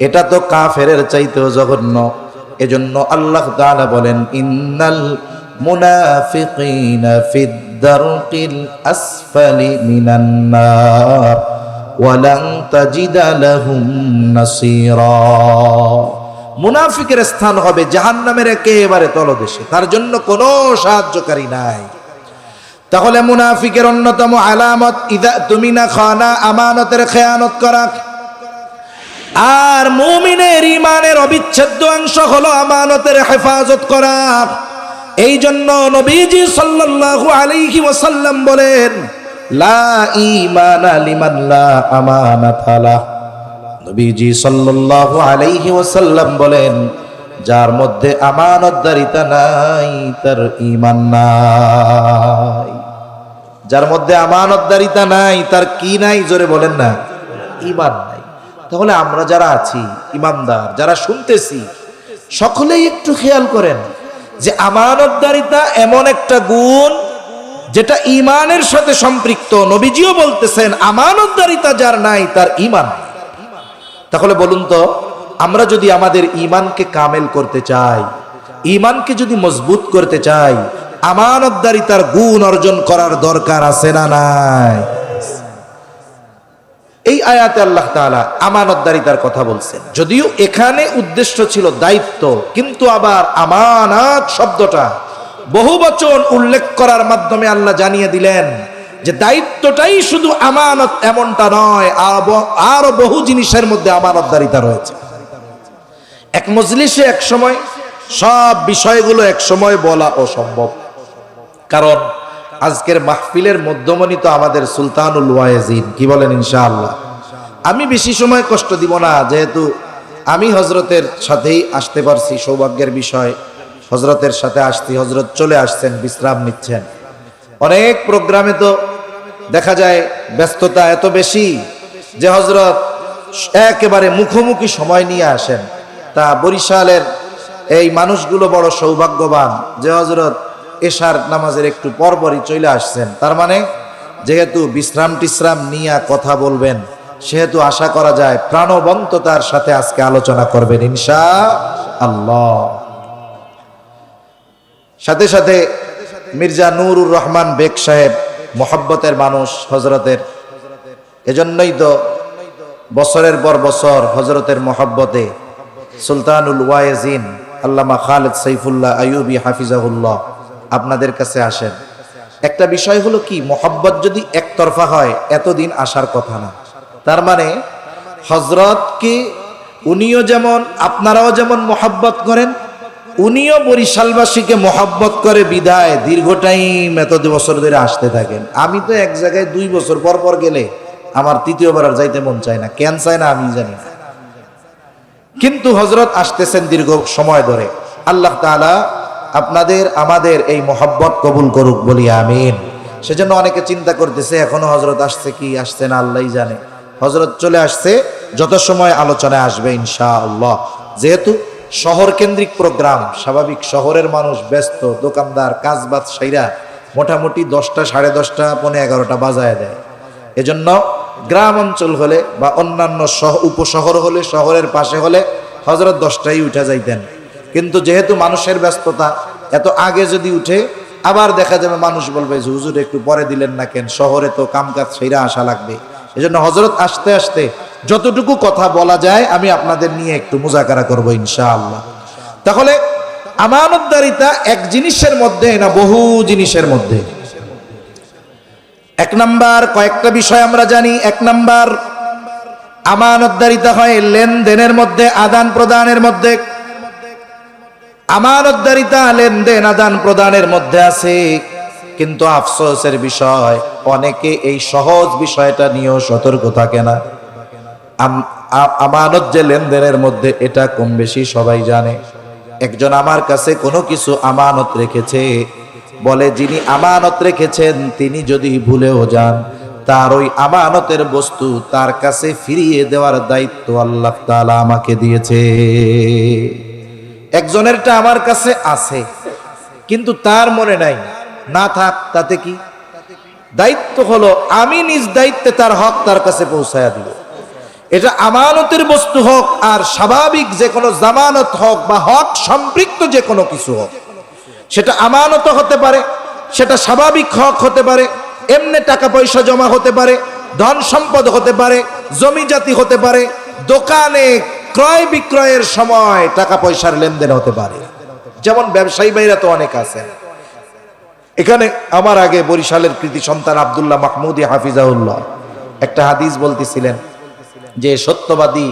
এটা তো কাফেরের চাইতেও জঘন্য। এজন্য আল্লাহ তাআলা বলেন, ইন্নাল মুনাফিকিনা ফিদ দারকিল আসফালি মিনান নার ওয়া লান তাজিদা লাহুম নাসীরা। মুনাফিকের স্থান হবে জাহান্নামের একেবারে তলদেশে, তার জন্য কোনো সাহায্যকারী নাই। তাহলে মুনাফিকের অন্যতম আলামত ইদা তুমিনা খানা, আমানতের খেয়ানত করা। আর মুমিনের ঈমানের অবিচ্ছেদ্য অংশ হলো আমানতের হেফাজত করা। এই জন্য নবীজি সাল্লাল্লাহু আলাইহি ওয়াসাল্লাম বলেন, লা ঈমানা লিমান লা আমানাতা লাহ। নবীজি সাল্লাল্লাহু আলাইহি ওয়াসাল্লাম বলেন, যার মধ্যে আমানতদারিতা নাই তার ঈমান নাই। যার মধ্যে আমানতদারিতা নাই তার কি নাই, জোরে বলেন না, ঈমান নাই। তাহলে আমরা যারা আছি ঈমানদার, যারা শুনতেছি, সকলেই একটু খেয়াল করেন যে আমানতদারিতা এমন একটা গুণ যেটা ঈমানের সাথে সম্পৃক্ত। নবীজিও বলতেছেন, আমানতদারিতা যার নাই তার ঈমান। তাহলে বলুন তো, আমরা যদি আমাদের ঈমানকে কামেল করতে চাই, ঈমানকে যদি মজবুত করতে চাই, আমানতদারিতার গুণ অর্জন করার দরকার আছে না নাই? এই আয়াতে আল্লাহ তাআলা আমানতদারিতার কথা বলছেন। যদিও এখানে উদ্দেশ্য ছিল দায়িত্ব, কিন্তু আবার আমানত শব্দটা বহুবচন উল্লেখ করার মাধ্যমে আল্লাহ জানিয়ে দিলেন যে দায়িত্বটাই শুধু আমানত এমনটা নয়, আরো বহু জিনিসের মধ্যে আমানতদারিতা রয়েছে। এক মজলিসে এক সময় সব বিষয়গুলো এক সময় বলা অসম্ভব, কারণ আজকের মাহফিলের মধ্যমণি তো আমাদের সুলতানুল ওয়াইজিন। কি বলেন ইনশাআল্লাহ? আমি বেশি সময় কষ্ট দিব না, যেহেতু আমি হজরতের সাথেই আসতে পারছি, সৌভাগ্যের বিষয়। হজরতের সাথে আসছি, হজরত চলে আসছেন, বিশ্রাম নিচ্ছেন। অনেক প্রোগ্রামে তো দেখা যায় ব্যস্ততা এত বেশি যে হজরত একেবারে মুখোমুখি সময় নিয়ে আসেন। তা বরিশালের এই মানুষগুলো বড় সৌভাগ্যবান যে হজরত এশার নামাজের একটু পরপরই চলে আসছেন। তার মানে যেহেতু বিশ্রাম টিশ্রাম নিয়ে কথা বলবেন, সেহেতু আশা করা যায় প্রাণবন্ততার সাথে আজকে আলোচনা করবেন ইনশাআল্লাহ। সাথে সাথে মির্জা নুরুর রহমান বেগ সাহেব মোহাব্বতের মানুষ হজরতের, এজন্যই তো বছরের পর বছর হজরতের মোহাব্বতে সুলতানুল ওয়াইজিন আল্লামা খালেদ সাইফুল্লাহ আইয়ুবী হাফিজাহুল্লাহ আপনাদের কাছে আসেন। একটা বিষয় হলো কি, মোহাব্বত যদি একতরফা হয় এতদিন আসার কথা না। তার মানে হজরতকে উনিও যেমন, আপনারাও যেমন মোহাব্বত করেন, উনিও বরিশালবাসীকে মোহাব্বত করে বিদায় দীর্ঘ টাইম এত বছর ধরে আসতে থাকেন। আমি তো এক জায়গায় 2 বছর পর পর গেলে আমার তৃতীয়বার আর যাইতে মন চায় না, কেন চায় না আমি জানি না, কিন্তু হজরত আসতেছেন দীর্ঘ সময় ধরে। আল্লাহ তাআলা আপনাদের আমাদের এই মোহাব্বত কবুল করুক, বলি আমিন। সেজন্য অনেকে চিন্তা করতেছে এখনো হজরত আসছে কি আসছে না আল্লাহই জানে। হজরত চলে আসছে, যত সময় আলোচনায় আসবে ইনশাআল্লাহ। যেহেতু শহর কেন্দ্রিক প্রোগ্রাম, স্বাভাবিক শহরের মানুষ ব্যস্ত, দোকানদার কাজবাজ সাইরা মোটামুটি 10টা, 10:30, 11:30 বাজায় দেয়। এজন্য গ্রাম অঞ্চল হলে বা অন্যান্য উপশহর হলে, শহরের পাশে হলে হজরত 10টায় উঠে যাইতেন। কিন্তু যেহেতু মানুষের ব্যস্ততা, এত আগে যদি উঠে আবার দেখা যাবে মানুষ বলবে যে হুজুর একটু পরে দিলেন না কেন, শহরে তো কামকাজ সেরা আসা লাগবে। এজন্য হজরত আসতে আসতে যতটুকু কথা বলা যায় আমি আপনাদের নিয়ে একটু মুজাকারা করবো ইনশাআল্লাহ। তাহলে আমানতদারিতা এক জিনিসের মধ্যে না বহু জিনিসের মধ্যে? এক নাম্বার, কয়েকটা বিষয় আমরা জানি। এক নাম্বার, আমানতদারিতা হয় লেনদেনের মধ্যে, আদান প্রদানের মধ্যে। আমানতদারিতা লেনদেন আদান প্রদানের মধ্যে আছে, কিন্তু আফসোসের বিষয় অনেকে এই সহজ বিষয়টা নিয়েও সতর্ক থাকে না। আমানত যে লেনদেনের মধ্যে, এটা কম বেশি সবাই জানে। একজন আমার কাছে কোনো কিছু আমানত রেখেছে, বলে যিনি আমানত রেখেছেন তিনি যদি ভুলেও যান, তার ওই আমানতের বস্তু তার কাছে ফিরিয়ে দেওয়ার দায়িত্ব আল্লাহ তাআলা আমাকে দিয়েছে। একজনেরটা আমার কাছে আছে, কিন্তু তার মনে নাই, না থাক তাতে কি, দায়িত্ব হলো আমি নিজ দায়িত্বে তার হক তার কাছে পৌঁছায়া দিব। এটা আমানতের বস্তু হোক আর স্বাভাবিক যে কোনো জামানত হোক বা হক সম্পৃক্ত যে কোনো কিছু হোক, সেটা আমানত হতে পারে, সেটা স্বাভাবিক হক হতে পারে, এমনি টাকা পয়সা জমা হতে পারে, ধন সম্পদ হতে পারে, জমি জাতি হতে পারে, দোকানে ক্রয় বিক্রয়ের সময় টাকা পয়সার লেনদেন হতে পারে। যেমন ব্যবসায়ী ভাইরা তো অনেক আছে। এখানে আমার আগে বরিশালের কৃতি সন্তান আব্দুল্লাহ মাহমুদি হাফিজাউল্লাহ একটা হাদিস বলতেছিলেন যে সত্যবাদী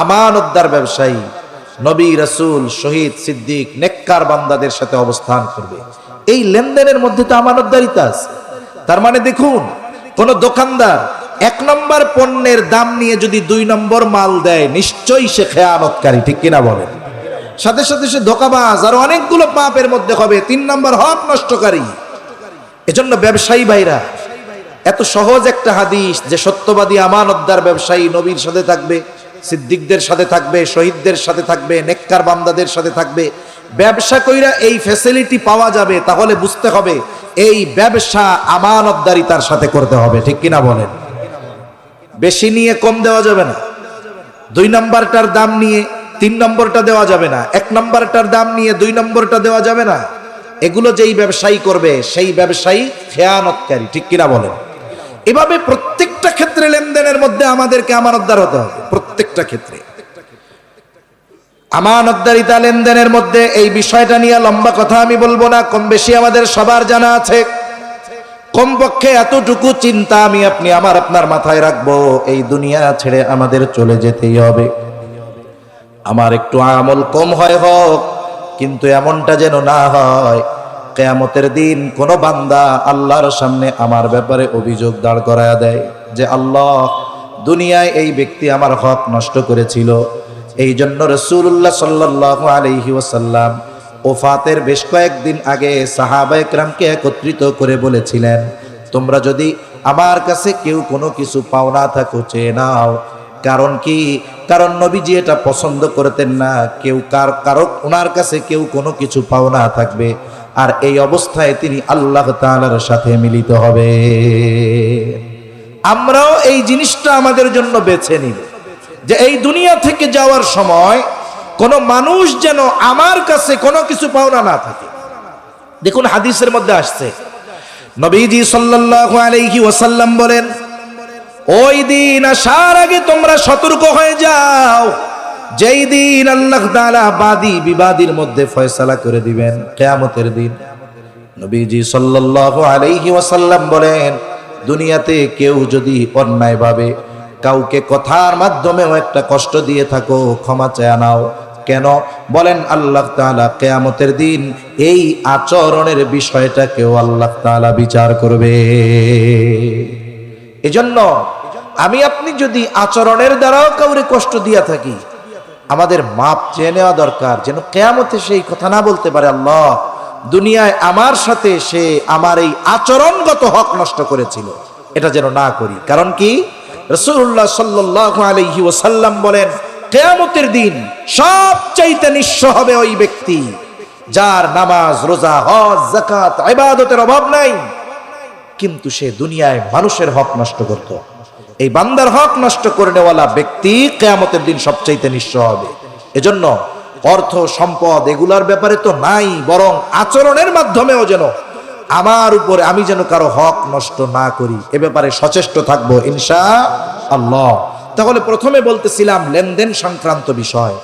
আমানতদার ব্যবসায়ী নবী, রাসূল, শহীদ, সিদ্দিক, নেককার বান্দাদের সাথে অবস্থান করবে। এই লেনদেনের মধ্যে তো আমানতদারিতা আছে। তার মানে দেখুন, কোন দোকানদার এক নম্বর পণ্যের দাম নিয়ে যদি 2 নম্বর মাল দেয়, নিশ্চয়ই সে খেয়ানতকারী, ঠিক কিনা বলেন? সাথে সাথে সে ধোঁকাবাজ, আর অনেকগুলো পাপের মধ্যে হবে, 3 নম্বর হক নষ্টকারী। এজন্য ব্যবসায়ী ভাইরা, এত সহজ একটা হাদিস যে সত্যবাদী আমানতদার ব্যবসায়ী নবীর সাথে থাকবে, সিদ্দিকদের সাথে থাকবে, শহীদদের সাথে থাকবে, নেককার বান্দাদের সাথে থাকবে। ব্যবসা কইরা এই ফ্যাসিলিটি পাওয়া যাবে, তাহলে বুঝতে হবে এই ব্যবসা আমানতদারিতার সাথে করতে হবে, ঠিক কিনা বলেন? বেশি নিয়ে কম দেওয়া যাবে না, 2 নম্বরটার দাম নিয়ে 3 নম্বরটা দেওয়া যাবে না, 1 নম্বরটার দাম নিয়ে 2 নম্বরটা দেওয়া যাবে না। এগুলো যেই ব্যবসায়ী করবে সেই ব্যবসায়ী খেয়ানতকারী, ঠিক কিনা বলেন? এভাবে প্রত্যেকটা ক্ষেত্রে লেনদেনের মধ্যে আমাদেরকে আমানতদার হতে হবে। প্রত্যেকটা ক্ষেত্রে আমানতদারিতা লেনদেনের মধ্যে, এই বিষয়টা নিয়ে লম্বা কথা আমি বলবো না, কম বেশি আমাদের সবার জানা আছে। কমপক্ষে এতটুকু চিন্তা আমি আপনি আপনার মাথায় রাখবো, এই দুনিয়া ছেড়ে আমাদের চলে যেতেই হবে। আমার একটু আমল কম হয় হোক, কিন্তু এমনটা যেন না হয় কিয়ামতের দিন কোন বান্দা আল্লাহর সামনে আমার ব্যাপারে অভিযোগ দাঁড় করায়া দেয় যে আল্লাহ, দুনিয়ায় এই ব্যক্তি আমার হক নষ্ট করেছিল। এই জন্য রাসূলুল্লাহ সাল্লাল্লাহু আলাইহি ওয়াসাল্লাম ওফাতের বেশ কয়েকদিন আগে সাহাবায়ে কেরামকে একত্রিত করে বলেছিলেন, তোমরা যদি আমার কাছে কেউ কোনো কিছু পাওনা থাকো চেয়ে নাও। কারণ কি? কারণ নবীজি এটা পছন্দ করতেন না কেউ কারো ওনার কাছে কেউ কোনো কিছু পাওনা থাকবে আর এই অবস্থায় তিনি আল্লাহ তাআলার সাথে মিলিত হবে। আমরাও এই জিনিসটা আমাদের জন্য বেছে নিব যে এই দুনিয়া থেকে যাওয়ার সময় কোন মানুষ যেন আমার কাছে কোনো কিছু পাওনা না থাকে। দেখুন হাদিসের মধ্যে আসছে, নবীজি সাল্লাল্লাহু আলাইহি ওয়াসাল্লাম বলেন, ওই দিন আসার আগে তোমরা সতর্ক হয়ে যাও, যেই দিন আল্লাহ তাআলা বাদী বিবাদীর মধ্যে ফয়সালা করে দিবেন, কিয়ামতের দিন। নবীজি সাল্লাল্লাহু আলাইহি ওয়াসাল্লাম বলেন, দুনিয়াতে কেউ যদি অন্যায়ভাবে কাউকে কথার মাধ্যমেও একটা কষ্ট দিয়ে থাকো, ক্ষমা চেয়ে নাও। কেন? বলেন আল্লাহ তাআলা কিয়ামতের দিন এই আচরণের বিষয়টাকেও আল্লাহ তাআলা বিচার করবে। এজন্য আমি আপনি যদি আচরণের দ্বারাও কাউরে কষ্ট দিয়া থাকি, আমাদের মাপ চেয়ে নেওয়া দরকার, যেন কিয়ামতে সেই কথা না বলতে পারে, আল্লাহ দুনিয়ায় আমার সাথে সে আমার এই আচরণগত হক নষ্ট করেছিল, এটা যেন না করি। কারণ কি? রাসূলুল্লাহ সাল্লাল্লাহু আলাইহি ওয়াসাল্লাম বলেন, কিয়ামতের দিন সবচাইতে নিঃস্ব হবে ওই ব্যক্তি যার নামাজ, রোজা, হজ, যাকাত, ইবাদতের অভাব নাই, কিন্তু সে দুনিয়ায় মানুষের হক নষ্ট করত। এই বান্দার হক নষ্ট করে নেওয়ালা ব্যক্তি কিয়ামতের দিন সবচাইতে নিঃস্ব হবে। এজন্য অর্থ সম্পদ এগুলার ব্যাপারে তো নাই, বরং আচরণের মাধ্যমেও যেন আমার উপরে আমি যেন কারো হক নষ্ট না করি, এ ব্যাপারে সচেষ্ট থাকবো ইনশাআল্লাহ। তাহলে প্রথমে বলতেছিলাম লেনদেন সংক্রান্ত বিষয়।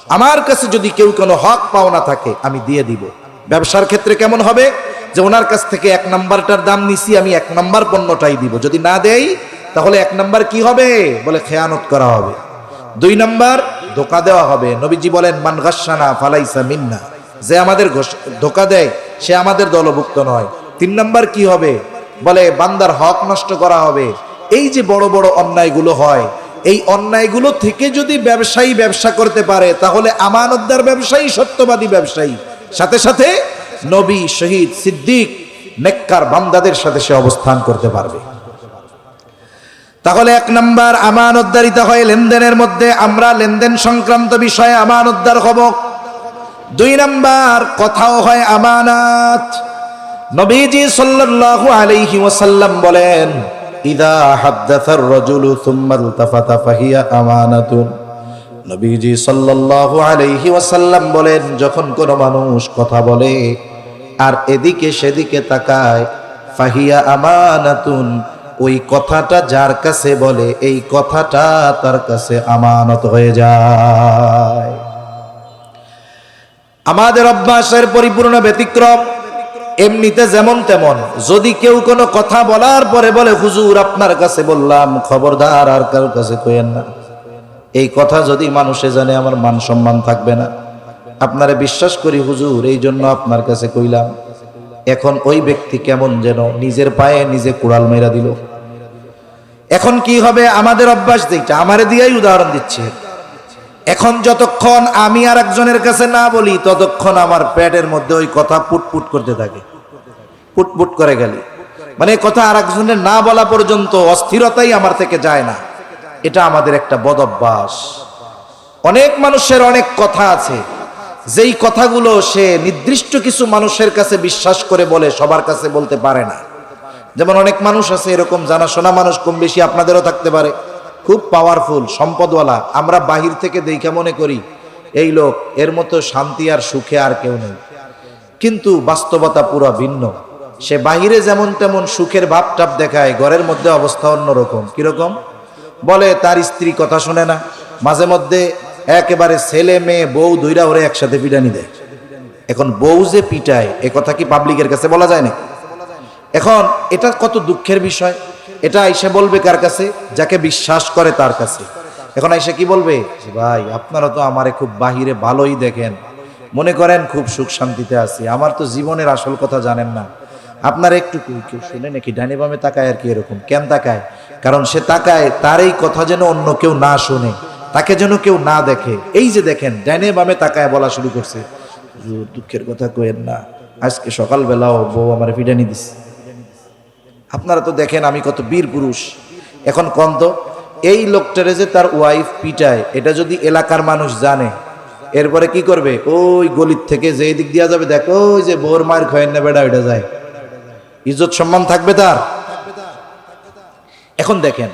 আমার কাছে যদি কেউ কোনো হক পাওনা থাকে আমি দিয়ে দিব। ব্যবসার ক্ষেত্রে কেমন হবে, যে ওনার কাছ থেকে 1 নাম্বারটার দাম নিছি, আমি 1 নাম্বার পণ্যটাই দিব। যদি না দেই তাহলে 1 নাম্বার কি হবে, বলে খেয়ানত করা হবে। 2 নাম্বার ধোঁকা দেওয়া হবে। নবীজি বলেন মান গাশশানা ফালাইসা মিন্না, যে আমাদের ধোঁকা দেয় সে আমাদের দলভুক্ত নয়। 3 নাম্বার কি হবে, বলে বান্দার হক নষ্ট করা হবে। এই যে বড় বড় অন্যায়গুলো হয়, এই অন্যায়গুলো থেকে যদি ব্যবসায়ী ব্যবসা করতে পারে তাহলে আমানতদার ব্যবসায়ী, সত্যবাদী ব্যবসায়ী, সাথে সাথে নবী, শহীদ, সিদ্দিক, নেককার বান্দাদের সাথে সে অবস্থান করতে পারবে। তাহলে 1 নাম্বার আমানতদারিতা হয় লেনদেনের মধ্যে, আমরা লেনদেন সংক্রান্ত বিষয়ে আমানতদার হব। 2 নাম্বার কথাও হয় আমানত। নবীজি সাল্লাল্লাহু আলাইহি ওয়াসাল্লাম বলেন ইদা হাদ্দাসার রাজুলু সুম্মা ইলতাফাতা ফাহিয়া আমানাতুন। নবীজি সাল্লাল্লাহু আলাইহি ওয়াসাল্লাম বলেন যখন কোনো মানুষ কথা বলে আর এদিকে সেদিকে তাকায়, ফাহিয়া আমানাতুন, ওই কথাটা যার কাছে বলে এই কথাটা তার কাছে আমানত হয়ে যায়। আমাদের অভ্যাসের পরিপূর্ণ ব্যতিক্রম। এমনিতে যেমন তেমন, যদি কেউ কোনো কথা বলার পরে বলে হুজুর আপনার কাছে বললাম, খবরদার আর কারোর কাছে কইেন না, এই কথা যদি মানুষে জানে আমার মান সম্মান থাকবে না, আপনারে বিশ্বাস করি হুজুর এই জন্য আপনার কাছে কইলাম। এখন ওই ব্যক্তি কেমন যেন নিজের পায়ে নিজে কুড়াল মেরা দিল। এখন কি হবে, আমাদের অভ্যাস যেটা, আমারে দিয়েই উদাহরণ দিচ্ছে, এখন যতক্ষণ আমি আর একজনের কাছে না বলি ততক্ষণ আমার পেটের মধ্যে ওই কথা পুটপুট করতে থাকে, পুটপুট করে গেলে, মানে কথা আর একজনের না বলা পর্যন্ত অস্থিরতাই আমার থেকে যায় না। এটা আমাদের একটা বদ অভ্যাস। অনেক মানুষের অনেক কথা আছে, যেই কথাগুলো সে নির্দিষ্ট কিছু মানুষের কাছে বিশ্বাস করে বলে, সবার কাছে বলতে পারে না। যেমন অনেক মানুষ আছে এরকম, জানাশোনা মানুষ, কম বেশি আপনাদেরও থাকতে পারে, খুব পাওয়ারফুল, সম্পদওয়ালা, আমরা বাহির থেকে দেখে মনে করি এই লোক, এর মতো শান্তি আর সুখে আর কেউ নেই, কিন্তু বাস্তবতা পুরো ভিন্ন। সে বাহিরে যেমন তেমন সুখের ভাব টাপ দেখায়, ঘরের মধ্যে অবস্থা অন্যরকম। কিরকম, বলে তার স্ত্রী কথা শোনে না, মাঝে মধ্যে একেবারে ছেলে মেয়ে বউ দুইরা ওরে একসাথে পিটানি দেয়। এখন বউ যে পিটায় এ কথা কি পাবলিকের কাছে বলা যায় না? এখন এটা কত দুঃখের বিষয়। এটা আইসা বলবে কার কাছে, যাকে বিশ্বাস করে তার কাছে। এখন আইসা কি বলবে, ভাই আপনারা তো আমারে খুব বাহিরে ভালোই দেখেন, মনে করেন খুব সুখ শান্তিতে আছি, আমার তো জীবনের আসল কথা জানেন না। আপনারা একটু কেউ শুনে নাকি ডানে বামে তাকায়, আর কি এরকম কেন তাকায়? কারণ সে তাকায় তার এই কথা যেন অন্য কেউ না শুনে, তাকে যেন কেউ না দেখে। এই যে দেখেন ডানে বামে তাকায় বলা শুরু করছে, দুঃখের কথা কইেন না, আজকে সকালবেলাও বউ আমার পিটানি দিছে। আপনারা তো দেখেন আমি কত বীর পুরুষ। এখন কোন তো এই লোকটারে যে তার ওয়াইফ পিটায়, এটা যদি এলাকার মানুষ জানে, এরপরে কি করবে, ওই গলির থেকে যে দিক দিয়া যাবে, দেখো ওই যে বোর মায়ের খয়েন না বেড়া ওইটা যায়, ইজ্জত সম্মান থাকবে তার? এখন দেখেন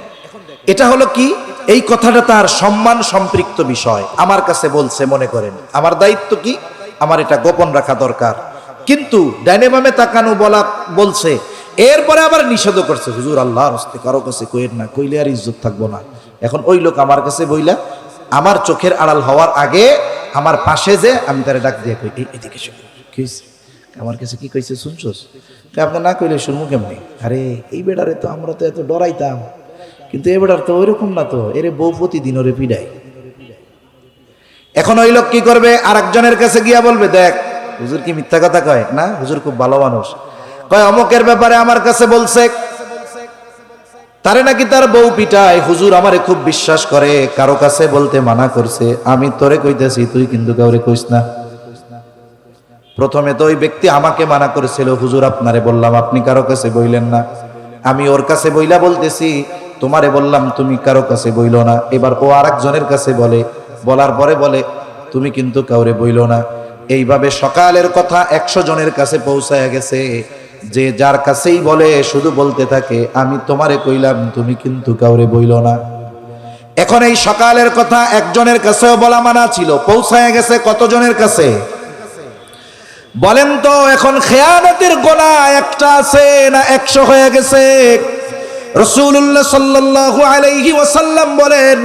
এটা হলো কি, এই কথাটা তার সম্মান সম্পৃক্ত বিষয়, আমার কাছে বলছে, মনে করেন আমার দায়িত্ব কি, আমার এটা গোপন রাখা দরকার। কিন্তু ডাইনে বামে তাকানো বলা বলছে, এরপরে আবার নিষেধ করছে, হুজুর আল্লাহর হস্তে কারো কাছে কইেন না, কইলে আর ইজ্জত থাকবো না। এখন ওই লোক আমার কাছে বইলা আমার চোখের আড়াল হওয়ার আগে আমার পাশে যে আমি তারে ডাক দিয়ে কই, এদিকে কি আমার কাছে কি কইছে শুনছস? আপনার না কইলে শুনবো কেমনি? আরে এই বেটারে তো আমরা তো এত ডরাইতাম, কিন্তু এ বেটার তো ওইরকম না, তো এরে বউ প্রতিদিন ওরে পিডায়। এখন ওই লোক কি করবে, আর একজনের কাছে গিয়া বলবে, দেখ হুজুর কি মিথ্যা কথা কয় না, হুজুর খুব ভালো মানুষ, কয় অমুকের ব্যাপারে আমার কাছে বলছে, তারে নাকি তার বউ পিটায়, হুজুর আমারে খুব বিশ্বাস করে, কারো কাছে বলতে মানা করছে, আমি তোরে কইতেছি তুই কিন্তু কাউরে কইস না। প্রথমে তো ওই ব্যক্তি আমাকে মানা করেছিল, হুজুর আপনারে বললাম আপনি কারো কাছে বইলেন না, আমি ওর কাছে বইলা বলতেছি, তোমারে বললাম তুমি কারো কাছে বইলো না। এবার ও আরেকজনের কাছে বলে, বলার পরে বলে তুমি কিন্তু কাউরে বইলো না। এইভাবে সকালের কথা 100 জনের কাছে পৌঁছায় গেছে, যে যার কাছেই বলে শুধু বলতে থাকে, আমি তোমারে কইলাম তুমি কিন্তু কাউরে বইলো না। এখন এই সকালের কথা একজনের কাছেও বলা মানা ছিল, পৌঁছায় গেছে কতজনের কাছে বলেন তো? এখন খেয়ানতের গোনা একটা আছে না 100 হয়ে গেছে? রাসূলুল্লাহ সাল্লাল্লাহু আলাইহি ওয়াসাল্লাম বলেন,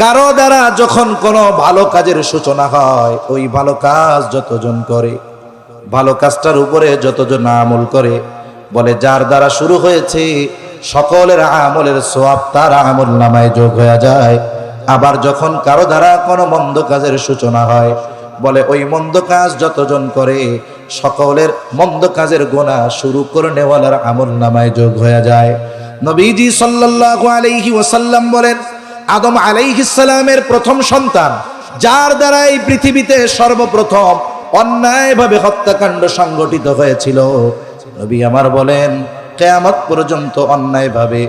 কারো দ্বারা যখন কোনো ভালো কাজের সূচনা হয়, ওই ভালো কাজ যতজন করে, ভালো কাজটার উপরে যতজন আমল করে, বলে যার দ্বারা শুরু হয়েছে সকলের আমলের সওয়াব তার আমল নামায় যোগ হয়ে যায়। আবার যখন কারো দ্বারা কোনো মন্দ কাজের সূচনা হয়, বলে ওই মন্দ কাজ যতজন করে সকলের মন্দ কাজের গুনাহ শুরু করে নেওয়ালার আমল নামায় যোগ হয়ে যায়। নবীজি সাল্লাল্লাহু আলাইহি ওয়াসাল্লাম বলেন, আদম আলাইহিস সালামের প্রথম সন্তান, যার দ্বারা এই পৃথিবীতে সর্বপ্রথম অন্যায়ভাবে হত্যাকাণ্ড সংগঠিত হয়েছিল, নবী আমার বলেন কিয়ামত পর্যন্ত অন্যায়ভাবে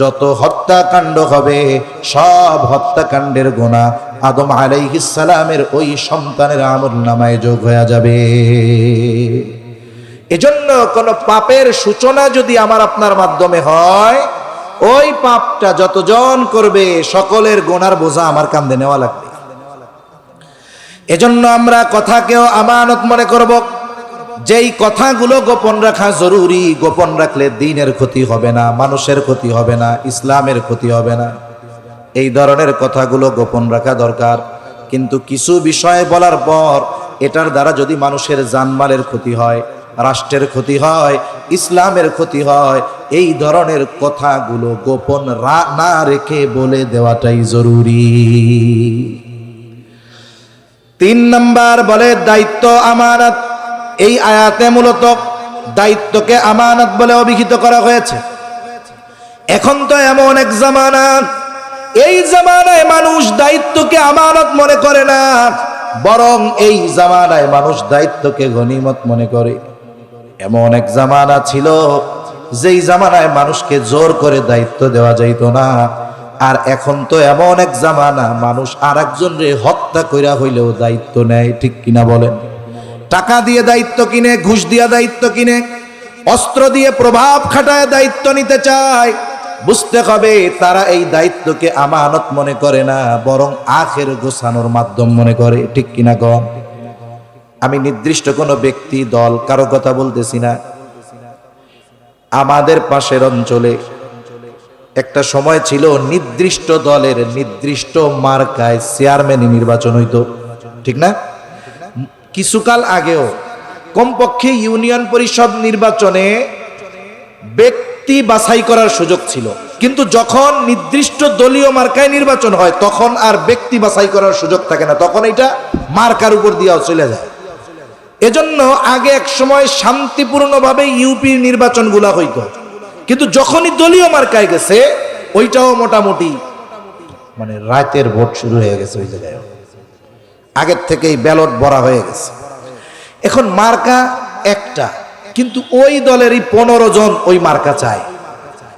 যত হত্যাকাণ্ড হবে সব হত্যাকাণ্ডের গুনাহ আদম আলাইহিস সালামের ওই সন্তানের আমলনামায় যোগ হয়ে যাবে। এজন্য কোন পাপের সূচনা যদি আমার আপনার মাধ্যমে হয়, ওই পাপটা যতজন করবে সকলের গুনার বোঝা আমার কাঁধে নেওয়া লাগবে। এজন্য আমরা কথাকেও আমানত মনে করব। যেই কথাগুলো গোপন রাখা জরুরি, গোপন রাখলে দ্বীনের ক্ষতি হবে না, মানুষের ক্ষতি হবে না, ইসলামের ক্ষতি হবে না, এই ধরনের কথাগুলো গোপন রাখা দরকার। কিন্তু কিছু বিষয় বলার পর এটার দ্বারা যদি মানুষের জানমালের ক্ষতি হয়, রাষ্ট্রের ক্ষতি হয়, ইসলামের ক্ষতি হয়, এই ধরনের কথাগুলো গোপন না রেখে বলে দেওয়াটাই জরুরি। 3 নাম্বার বলে দায়িত্ব আমানত। এই আয়াতে মূলত দায়িত্বকে আমানত বলে অভিহিত করা হয়েছে। এখন তো এমন এক জামানা, এই জামানায় মানুষ দায়িত্বকে আমানত মনে করে না, বরং এই জামানায় মানুষ দায়িত্বকে গনিমত মনে করে। এমন এক জামানা ছিল যেই জামানায় মানুষকে জোর করে দায়িত্ব দেওয়া যাইত না। আর এখন তো এমন এক জামানা মানুষ আর একজনরে হত্যা কইরা হইলেও দায়িত্ব নেয়, ঠিক কিনা বলেন? টাকা দিয়ে দায়িত্ব কিনে, ঘুষ দিয়ে দায়িত্ব কিনে, অস্ত্র দিয়ে প্রভাব খাটায় দায়িত্ব নিতে চায়। বুঝতে হবে তারা এই দায়িত্বকে আমানত মনে করে না, বরং আখের গোছানোর মাধ্যম মনে করে, ঠিক কিনা গণ? আমি নির্দিষ্ট কোনো ব্যক্তি দল কারো কথা বলতেছি না। আমাদের পাশের অঞ্চলে একটা সময় ছিল নির্দিষ্ট দলের নির্দিষ্ট মার্কায় চেয়ারম্যান নির্বাচন হইতো, ঠিক না? কিছুকাল আগেও কমপক্ষে ইউনিয়ন পরিষদ নির্বাচনে ব্যক্তি বাছাই করার সুযোগ ছিল, কিন্তু যখন নির্দিষ্ট দলীয় মার্কায় নির্বাচন হয় তখন আর ব্যক্তি বাছাই করার সুযোগ থাকে না, তখন এটা মার্কার উপর দিয়েও চলে যায়। এজন্য আগে এক সময় শান্তিপূর্ণভাবে ইউপির নির্বাচনগুলা হইতো, কিন্তু যখনই দলীয় মার্কায় গেছে ওইটাও মোটামুটি মানে রাতের ভোট শুরু হয়ে গেছে, ওই জায়গায় আগের থেকেই ব্যালট ভরা হয়ে গেছে। এখন মার্কা একটা, কিন্তু ওই দলেরই 15 জন ওই মার্কা চায়।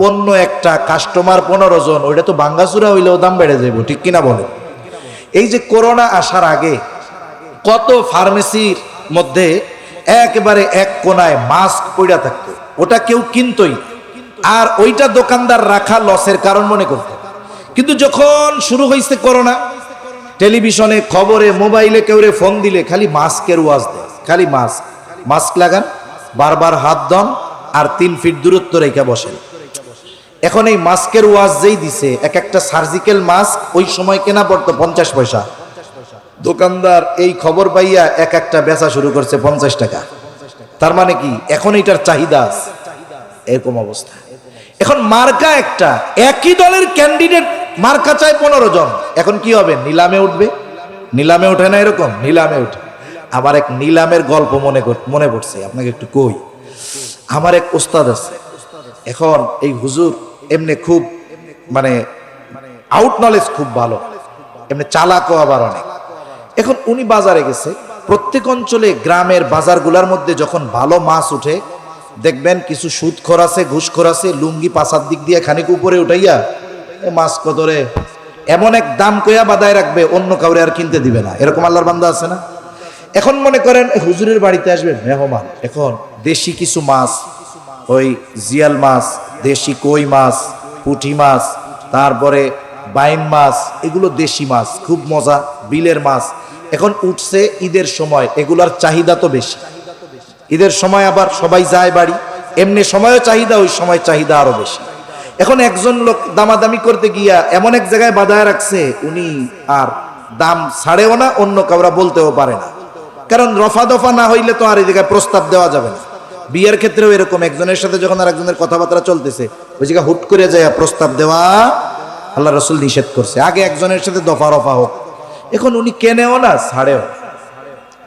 পণ্য একটা, কাস্টমার 15 জন, ওইটা তো ভাঙ্গাচুরা হইলেও দাম বেড়ে যাবে, ঠিক কিনা বলেন? এই যে করোনা আসার আগে কত ফার্মেসির মধ্যে একেবারে এক কোনায় মাস্ক পড়া থাকতো, ওটা কেউ কিনতই, আর ওইটা দোকানদার রাখা লসের কারণ মনে করত। কিন্তু যখন শুরু হয়েছে করোনা, টেলিভিশনে, খবরে, মোবাইলে কেউরে ফোন দিলে খালি মাস্কের ওয়াজ দেয়, খালি মাস্ক লাগান, বারবার হাত ধন, আর 3 ফিট দূরত্ব রেখে বসেন। এখন এই মাস্কের ওয়াজ যেই দিছে, এক একটা সার্জিক্যাল মাস্ক ওই সময় কেনা পড়তো 50 পয়সা। দোকানদার এই খবর পাইয়া এক একটা বেচা শুরু করছে 50 টাকা। তার মানে কি এখন এটার চাহিদা আছে, এরকম অবস্থা। এখন মার্কা একটা, একই দলের ক্যান্ডিডেট মার্কা চায় 15 জন। এখন কি হবে? নিলামে উঠবে। নিলামে ওঠে না এরকম? নিলামে উঠে। আবার এক নিলামের গল্প মনে পড়ছে আপনাকে একটু কই। আমার এক ওস্তাদ আছে, এখন এই হুজুর এমনি খুব মানে আউট নলেজ খুব ভালো, এমনি চালাকও আবার অনেক। এখন উনি বাজারে গেছে, প্রত্যেক অঞ্চলে গ্রামের বাজারগুলোর মধ্যে যখন ভালো মাছ উঠে দেখবেন কিছু সুদখোর আছে, ঘুষখোর আছে, লুঙ্গি পাছার দিক দিয়ে খানিক উপরে উঠাইয়া মাছ কদরে এমন এক দাম কইয়া বাদায় রাখবে, অন্য কাউরে আর কিনতে দিবে না। এরকম আল্লাহর বান্দা আছে না? এখন মনে করেন হুজুরের বাড়িতে আসবে মেহমান, এখন দেশি কিছু মাছ, ওই জিয়াল মাছ, দেশি কই মাছ, পুঁটি মাছ, তারপরে বাইন মাছ, এগুলো দেশি মাছ, খুব মজা, বিলের মাছ এখন উঠছে ঈদের সময়, এগুলার চাহিদা তো বেশি। ঈদের সময় আবার সবাই যায় বাড়ি, এমনি সময়ও চাহিদা, ওই সময় চাহিদা আরো বেশি। এখন একজন লোক দামাদামি করতে গিয়া এমন এক জায়গায় বাধায় রাখছে, উনি আর দাম ছাড়েও না, অন্য কাউরা বলতেও পারে না, কারণ রফা দফা না হইলে তো আর এই জায়গায় প্রস্তাব দেওয়া যাবে না। বিয়ের ক্ষেত্রেও এরকম, একজনের সাথে যখন আর একজনের কথাবার্তা চলতেছে, ওই জায়গায় হুট করে যায় প্রস্তাব দেওয়া আল্লাহ রসুল নিষেধ করছে। আগে একজনের সাথে দফা রফা হোক। এখন উনি কেনেও না ছাড়েও,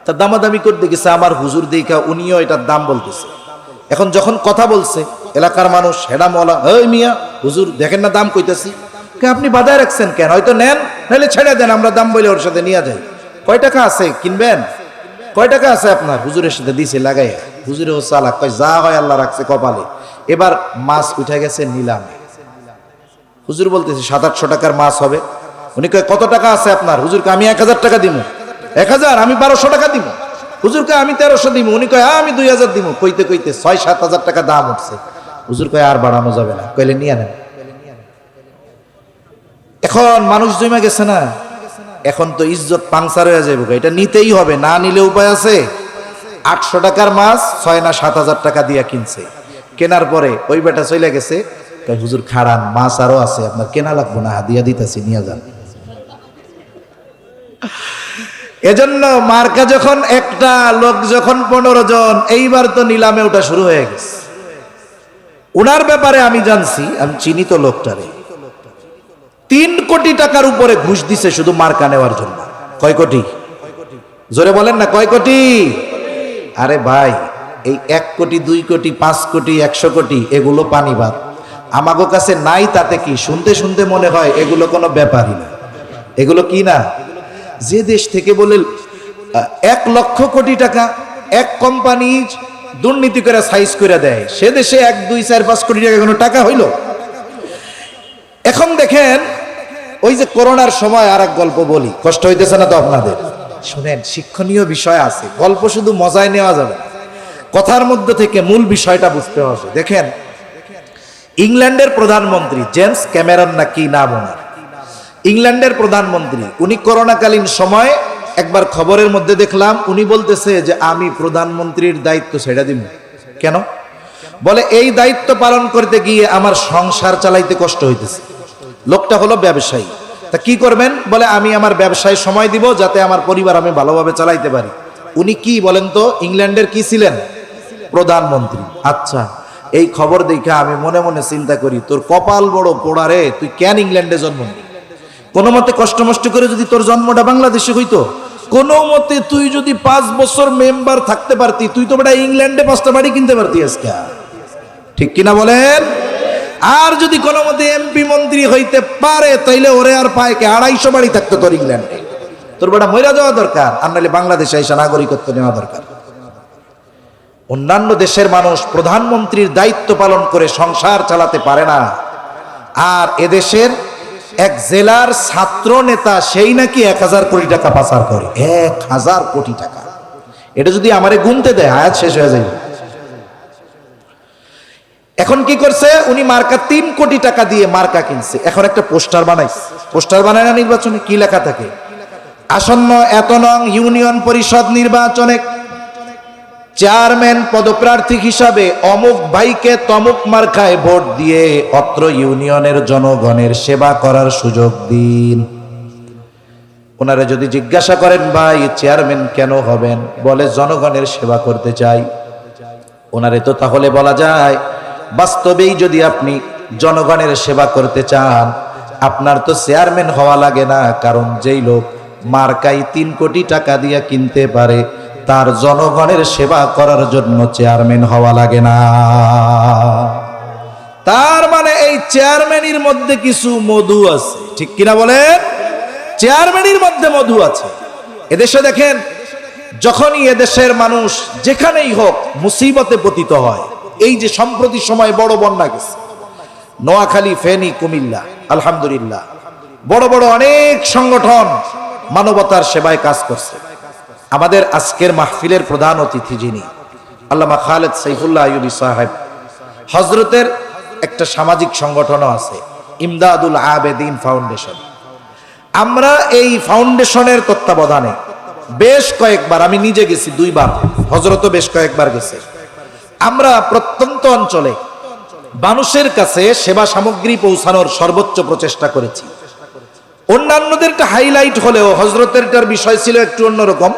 তা দামাদামি করতে গেছে, আমার হুজুর দেখা উনিও এটার দাম বলতেছে। এখন যখন কথা বলছে এলাকার মানুষ, হেডা মলা, ওই মিয়া হুজুর দেখেন না দাম কইতেছি, আপনি বাধায় রাখছেন কেন? হয়তো নেন, নাহলে ছেড়ে দেন, আমরা দাম বলে ওর সাথে নিয়ে যাই। কয় টাকা আছে কিনবেন? কয় টাকা আছে আপনার? হুজুরের সাথে দিছে লাগাইয়া। হুজুরে ও চালাক, কয় যা হয় আল্লাহ রাখছে কপালে। এবার মাছ উঠে গেছে নিলামে। হুজুর বলতেছে 700-800 টাকার মাছ হবে। উনি কয় কত টাকা আছে আপনার? হুজুরকে আমি 1000 টাকা দিব। 1000? আমি 1200 টাকা দিব। হুজুরকে আমি 1300 দিব। উনি কয় আমি 2000 দিব। কইতে কইতে 6-7 হাজার টাকা দাম উঠছে। হুজুর কয় আর বাড়ানো যাবে না, কইলে নিয়ে নেন। এখন মানুষ জমে গেছে না, এখন তো ইজ্জত পাংচার হয়ে যাবে, এটা নিতেই হবে, না নিলে উপায় আছে? 800 টাকার মাছ 6 না 7 হাজার টাকা দিয়া কিনছে। কেনার পরে ওই বেটা চলে গেছে, হুজুর খাড়ান, মাছ আরো আছে, আপনার কেনা লাগবো না, হাদিয়া দিতেছি, নিয়ে যান। এজন্য মার্কা যখন একটা, লোক যখন 15 জন, এইবার তো নিলামে ওটা শুরু হয়ে গেছে। ওনার ব্যাপারে আমি জানছি, আমি চিনি তো লোকটারে, 3 কোটি টাকার উপরে ঘুষ দিছে শুধু মার্কা নেওয়ার জন্য। কয় কোটি? জোরে বলেন না, কয় কোটি? আরে ভাই, এই 1 কোটি 2 কোটি 5 কোটি 100 কোটি এগুলো পানি ভাত, আমাগো কাছে নাই তাতে কি? শুনতে শুনতে মনে হয় এগুলো কোনো ব্যাপারই না। এগুলো কি না? যে দেশ থেকে বলে 1 লক্ষ কোটি টাকা এক কোম্পানি দুর্নীতি করে সাইজ করে দেয়, সে দেশে 1, 2, 4, 5 কোটি টাকা কোনো টাকা হইল? এখন দেখেন, ওই যে করোনার সময় আর এক গল্প বলি, কষ্ট হইতেছে না তো আপনাদের? শুনেন, শিক্ষণীয় বিষয় আছে, গল্প শুধু মজায় নেওয়া যাবে না, কথার মধ্যে থেকে মূল বিষয়টা বুঝতে হবে। দেখেন, ইংল্যান্ডের প্রধানমন্ত্রী জেমস ক্যামেরন না কি নাম ওনার, ইংল্যান্ডের প্রধানমন্ত্রী, উনি করোনাকালীন সময় একবার খবরের মধ্যে দেখলাম, উনি বলতেছে যে আমি প্রধানমন্ত্রীর দায়িত্ব ছেড়ে দিব। কেন? বলে এই দায়িত্ব পালন করতে গিয়ে আমার সংসার চালাইতে কষ্ট হইতেছে। লোকটা হলো ব্যবসায়ী, তা কি করবেন? বলে আমি আমার ব্যবসায় সময় দিব যাতে আমার পরিবার আমি ভালোভাবে চালাইতে পারি। উনি কি বলেন তো, ইংল্যান্ডের কি ছিলেন? প্রধানমন্ত্রী। আচ্ছা, এই খবর দেখে আমি মনে মনে চিন্তা করি, তোর কপাল বড় পোড়া রে, তুই কেন ইংল্যান্ডে জন্ম নিলি? কোনো মতে কষ্ট মষ্ট করে যদি তোর জন্মটা বাংলাদেশে হইতো, কোনো মতে তুই যদি 5 বছর মেম্বার থাকতে পারতি, তুই তো বেটা ইংল্যান্ডে 5টা বাড়ি কিনতে পারতি আজকে। ঠিক কিনা বলেন? আর যদি কোনো মতে এমপি মন্ত্রী হইতে পারে, তাইলে ওরে আর পায় কে? 250 বাড়ি থাকতো তোর ইংল্যান্ডে। তোর বেটা মইরা যাওয়া দরকার, আর নাহলে বাংলাদেশে এসে নাগরিকত্ব নেওয়া দরকার। অন্যান্য দেশের মানুষ প্রধানমন্ত্রীর দায়িত্ব পালন করে সংসার চালাতে পারে না, আর এদেশের এক জেলার ছাত্র নেতা সেই নাকি 1000 কোটি টাকা পাচার করে। 1000 কোটি টাকা, এটা যদি আমারে গুনতে দেয় আয়াত শেষ হয়ে যাবে। এখন কি করছে উনি? মার্কা 3 কোটি টাকা দিয়ে মার্কা কিনছে। এখন একটা পোস্টার বানাইছে। পোস্টার বানায় না নির্বাচনে, কি লেখা থাকে? আসন্ন এত নং ইউনিয়ন পরিষদ নির্বাচনে চেয়ারম্যান পদপ্রার্থী হিসাবে অমুক ভাইকে তমুক মার্কায় ভোট দিয়ে অত্র ইউনিয়নের জনগণের সেবা করার সুযোগ দিন। ওনারা যদি জিজ্ঞাসা করেন, ভাই চেয়ারম্যান কেন হবেন? বলে জনগণের সেবা করতে চাই। ওনারে তো তাহলে বলা যায়, বাস্তবেই যদি আপনি জনগণের সেবা করতে চান, আপনার তো চেয়ারম্যান হওয়া লাগে না, কারণ যেই লোক মার্কাই 3 কোটি টাকা দিয়ে কিনতে পারে, তার জনগণের সেবা করার জন্য চেয়ারম্যান হওয়া লাগে না। তার মানে এই চেয়ারম্যানের মধ্যে কিছু মধু আছে, ঠিক কিনা বলেন? চেয়ারম্যানের মধ্যে মধু আছে। এদেশে দেখেন, যখনই এদেশের মানুষ যেখানেই হোক মুসিবতে পতিত হয়, এই যে সম্প্রতি সময় বড় বন্যা গেছে, নোয়াখালী, ফেনী, কুমিল্লা, আলহামদুলিল্লাহ বড় বড় অনেক সংগঠন মানবতার সেবায় কাজ করছে। আমাদের আজকের মাহফিলের প্রধান অতিথি যিনি, আল্লামা খালেদ সাইফুল্লাহ আইয়ুবী সাহেব, হযরতের একটা সামাজিক সংগঠনও আছে, ইমদাদুল আবেদিন ফাউন্ডেশন। আমরা এই ফাউন্ডেশনের তত্ত্বাবধানে বেশ কয়েকবার, আমি নিজে গেছি 2 বার, হযরতও বেশ কয়েকবার গেছে, আমরা প্রত্যন্ত অঞ্চলে মানুষের কাছে সেবা সামগ্রী পৌঁছানোর সর্বোচ্চ প্রচেষ্টা করেছি। অন্যান্যদেরটা হাইলাইট হলেও হযরতেরটার বিষয় ছিল একটু অন্যরকম,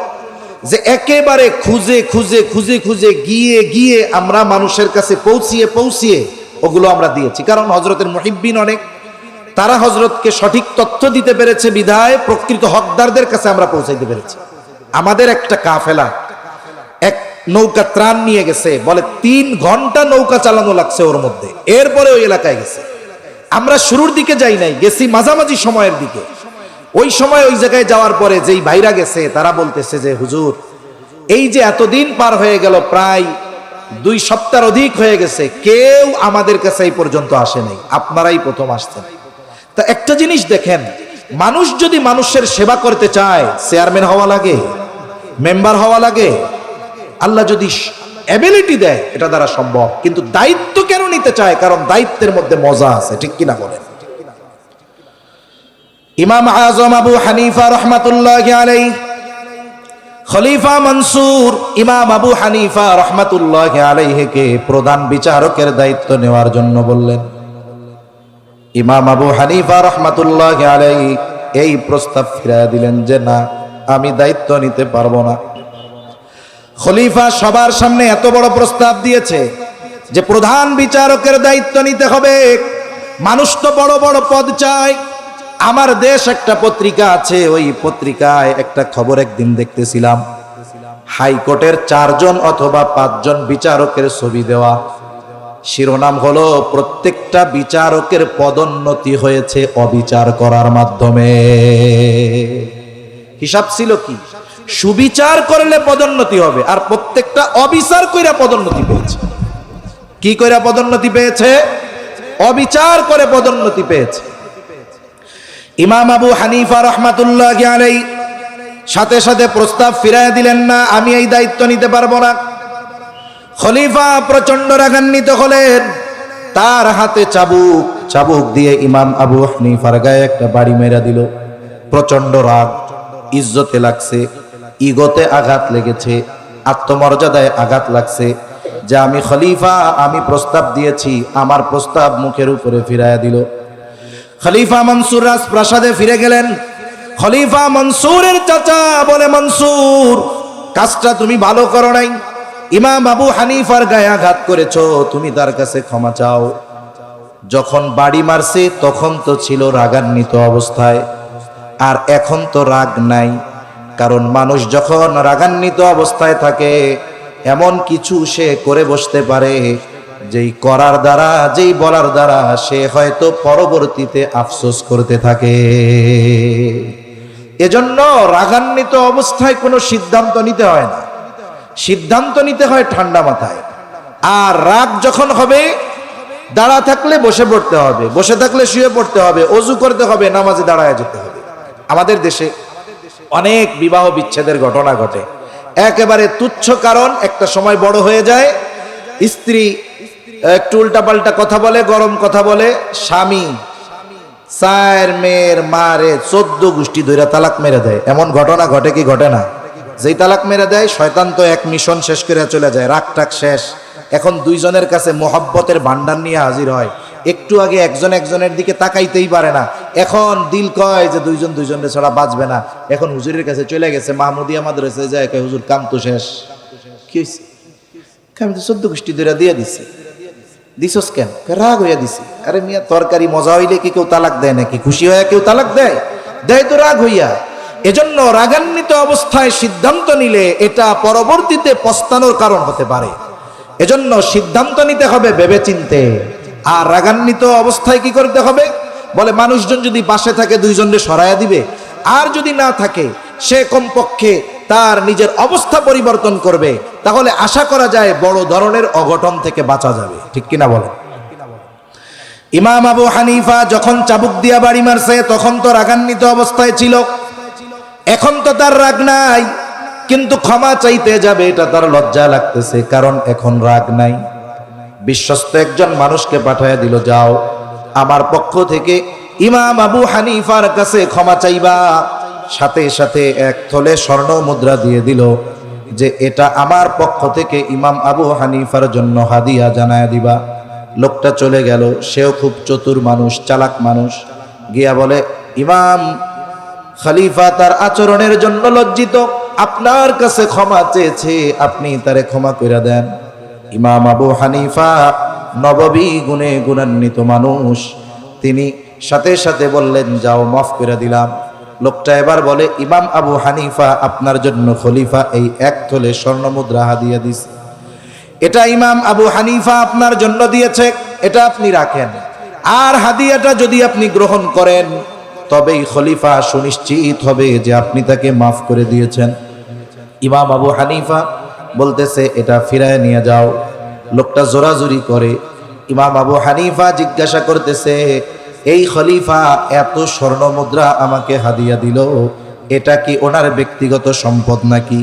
যে একেবারে খুঁজে খুঁজে খুঁজে খুঁজে গিয়ে গিয়ে আমরা মানুষের কাছে পৌঁছিয়ে পৌঁছিয়ে ওগুলো আমরা দিয়েছি। কারণ হযরতের মুহিব্বিন অনেক, তারা হযরতকে সঠিক তথ্য দিতে পেরেছে বিধায় প্রকৃত হকদারদের কাছে আমরা পৌঁছাইতে পেরেছি। আমাদের একটা কাফেলা এক নৌকা ত্রাণ নিয়ে গেছে, বলে 3 ঘন্টা নৌকা চালানো লাগছে ওর মধ্যে, এরপরে ওই এলাকায় গেছে। আমরা শুরুর দিকে যাই নাই, গেছি মাঝামাঝি সময়ের দিকে। ওই সময় ওই জায়গায় যাওয়ার পরে যেই ভাইরা গেছে তারা বলতেছে যে হুজুর, এই যে এতদিন পার হয়ে গেল, প্রায় 2 সপ্তাহ অধিক হয়ে গেছে, কেউ আমাদের কাছে এই পর্যন্ত আসে নাই, আপনারাই প্রথম আসছেন। তা একটা জিনিস দেখেন, মানুষ যদি মানুষের সেবা করতে চায় চেয়ারম্যান হওয়া লাগে, মেম্বার হওয়া লাগে। আল্লাহ যদি এবিলিটি দেয় এটা দ্বারা সম্ভব, কিন্তু দায়িত্ব কেন নিতে চায়? কারণ দায়িত্বের মধ্যে মজা আছে, ঠিক কিনা বলেন? ইমাম আজম আবু হানিফা রাহমাতুল্লাহি আলাইহি, খলিফা মনসুর ইমাম আবু হানিফা রাহমাতুল্লাহি আলাইহিকে প্রধান বিচারকের দায়িত্ব নেওয়ার জন্য বললেন। ইমাম আবু হানিফা রাহমাতুল্লাহি আলাইহি এই প্রস্তাব ফিরিয়ে দিলেন যে না, আমি দায়িত্ব নিতে পারবো না। খলিফা সবার সামনে এত বড় প্রস্তাব দিয়েছে যে প্রধান বিচারকের দায়িত্ব নিতে হবে। মানুষ তো বড় বড় পদ চায়। আমার দেশ একটা পত্রিকা আছে, ওই পত্রিকায় একটা খবর একদিন দেখতেছিলাম, হাইকোর্টের 4 জন অথবা 5 জন বিচারকের ছবি দেওয়া। শিরোনাম হলো প্রত্যেকটা বিচারকের পদোন্নতি হয়েছে অবিচার করার মাধ্যমে। হিসাব ছিল কি, সুবিচার করলে পদোন্নতি হবে, আর প্রত্যেকটা অবিচার কইরা পদোন্নতি পেয়েছে। কি কইরা পদোন্নতি পেয়েছে? অবিচার করে পদোন্নতি পেয়েছে। ইমাম আবু হানিফা রাহমাতুল্লাহি আলাইহি সাথে সাথে প্রস্তাব ফিরাইয়া দিলেন, না, আমি এই দায়িত্ব নিতে পারবো না। খলিফা প্রচন্ড রাগান্বিত হলেন, তার হাতে চাবুক দিয়ে ইমাম আবু হানিফার গায়ে একটা বাড়ি মেরা দিল। প্রচন্ড রাগ, ইজ্জতে লাগছে, ইগোতে আঘাত লেগেছে, আত্মমর্যাদায় আঘাত লাগছে যে আমি খলিফা, আমি প্রস্তাব দিয়েছি, আমার প্রস্তাব মুখের উপরে ফিরাইয়া দিল। খলিফা মনসুর রাজপ্রাসাদে ফিরে গেলেন। খলিফা মনসুরের চাচা বলে, মনসুর, কাজটা তুমি ভালো করো নাই, ইমাম আবু হানিফার গায়ে আঘাত করেছো, তুমি তার কাছে ক্ষমা চাও। যখন বাড়ি মারছে তখন তো ছিল রাগান্বিত অবস্থায়, আর এখন তো রাগ নাই। কারণ মানুষ যখন রাগান্বিত অবস্থায় থাকে এমন কিছু সে করে বসতে পারে যেই করার দ্বারা, যেই বলার দ্বারা সে হয়তো পরবর্তীতে আফসোস করতে থাকে। এজন্য রাগান্বিত অবস্থায় কোনো সিদ্ধান্ত নিতে হয় না, সিদ্ধান্ত নিতে হয় ঠান্ডা মাথায়। আর রাগ যখন হবে, দাঁড়া থাকলে বসে পড়তে হবে, বসে থাকলে শুয়ে পড়তে হবে, অজু করতে হবে, নামাজে দাঁড়ায় যেতে হবে। আমাদের দেশে অনেক বিবাহ বিচ্ছেদের ঘটনা ঘটে, একেবারে তুচ্ছ কারণ একটা সময় বড় হয়ে যায়, স্ত্রী একটু উল্টাপাল্টা কথা বলে, গরম কথা বলে, স্বামী 4 মেয়ের মারে 14 গোষ্ঠী ধইরা তালাক মেরে দেয়। এমন ঘটনা ঘটে কি ঘটে না? যেই তালাক মেরে দেয়, শয়তান তো এক মিশন শেষ করে চলে যায়, রাগ টাক শেষ। এখন 2 জনের কাছে মোহাব্বতের ভান্ডার নিয়ে হাজির হয়। একটু আগে একজন একজনের দিকে তাকাইতেই পারে না, এখন দিল কয় যে 2 জন 2 জনের ছাড়া বাঁচবে না। এখন হুজুরের কাছে চলে গেছে, মাহমুদিয়া মাদ্রাসায় যায়, কয় হুজুর কাম তো শেষ। কি হয়েছে? আমি তো 14 গোষ্ঠী ধরে দিয়ে দিছি। দিছস কেন? রাগ হইয়া দিছি। আরে মিয়া, তরকারি মজা হইলে কি কেউ তালাক দেয় নাকি? খুশি হইয়া কেউ তালাক দেয়? দেয় তো রাগ হইয়া। এজন্য রাগান্বিত অবস্থায় সিদ্ধান্ত নিলে এটা পরবর্তীতে পস্তানোর কারণ হতে পারে। এজন্য সিদ্ধান্ত নিতে হবে ভেবে চিন্তে। আর রাগান্বিত অবস্থায় কি করতে হবে? বলে মানুষজন যদি পাশে থাকে 2 জনকে সরাইয়া দিবে, আর যদি না থাকে সে কমপক্ষে তার নিজের অবস্থা পরিবর্তন করবে, তাহলে আশা করা যায় বড় ধরনের অঘটন থেকে বাঁচা যাবে, ঠিক কিনা বলে? ইমাম আবু হানিফা যখন চাবুক দিয়া বাড়ি মারছে তখন তো রাগান্বিত অবস্থায় ছিল, এখন তো তার রাগ নাই, কিন্তু ক্ষমা চাইতে যাবে এটা তার লজ্জা লাগতেছে, কারণ এখন রাগ নাই। বিশ্বস্ত একজন মানুষকে পাঠায় দিল, যাও আমার পক্ষ থেকে ইমাম আবু হানিফার কাছে ক্ষমা চাইবা। সাথে সাথে 1 থলে স্বর্ণ মুদ্রা দিয়ে দিল যে এটা আমার পক্ষ থেকে ইমাম আবু হানিফার জন্য হাদিয়া জানায় দিবা। লোকটা চলে গেল। সেও খুব চতুর মানুষ, চালাক মানুষ। গিয়া বলে, ইমাম, খলিফা তার আচরণের জন্য লজ্জিত, আপনার কাছে ক্ষমা চেয়েছে, আপনি তারে ক্ষমা করে দেন। ইমাম আবু হানিফা নববী গুণে গুণান্বিত মানুষ, তিনি সাথে সাথে বললেন, যাও, মাফ করে দিলাম। লোকটা এবার বলে, ইমাম আবু হানিফা, আপনার জন্য খলিফা এই 1 তোলে স্বর্ণ মুদ্রা হাদিয়া দিছে। এটা ইমাম আবু হানিফা আপনার জন্য দিয়েছে, এটা আপনি রাখেন। আর হাদিয়াটা যদি আপনি গ্রহণ করেন, তবেই খলিফা সুনিশ্চিত হবে যে আপনি তাকে মাফ করে দিয়েছেন। ইমাম আবু হানিফা বলতেছে, এটা ফিরায় নিয়ে যাও। লোকটা জোরাজুরি করে। ইমাম আবু হানিফা জিজ্ঞাসা করতেছে, এই খলিফা এত স্বর্ণ মুদ্রা আমাকে হাদিয়া দিল, এটা কি ওনার ব্যক্তিগত সম্পদ নাকি?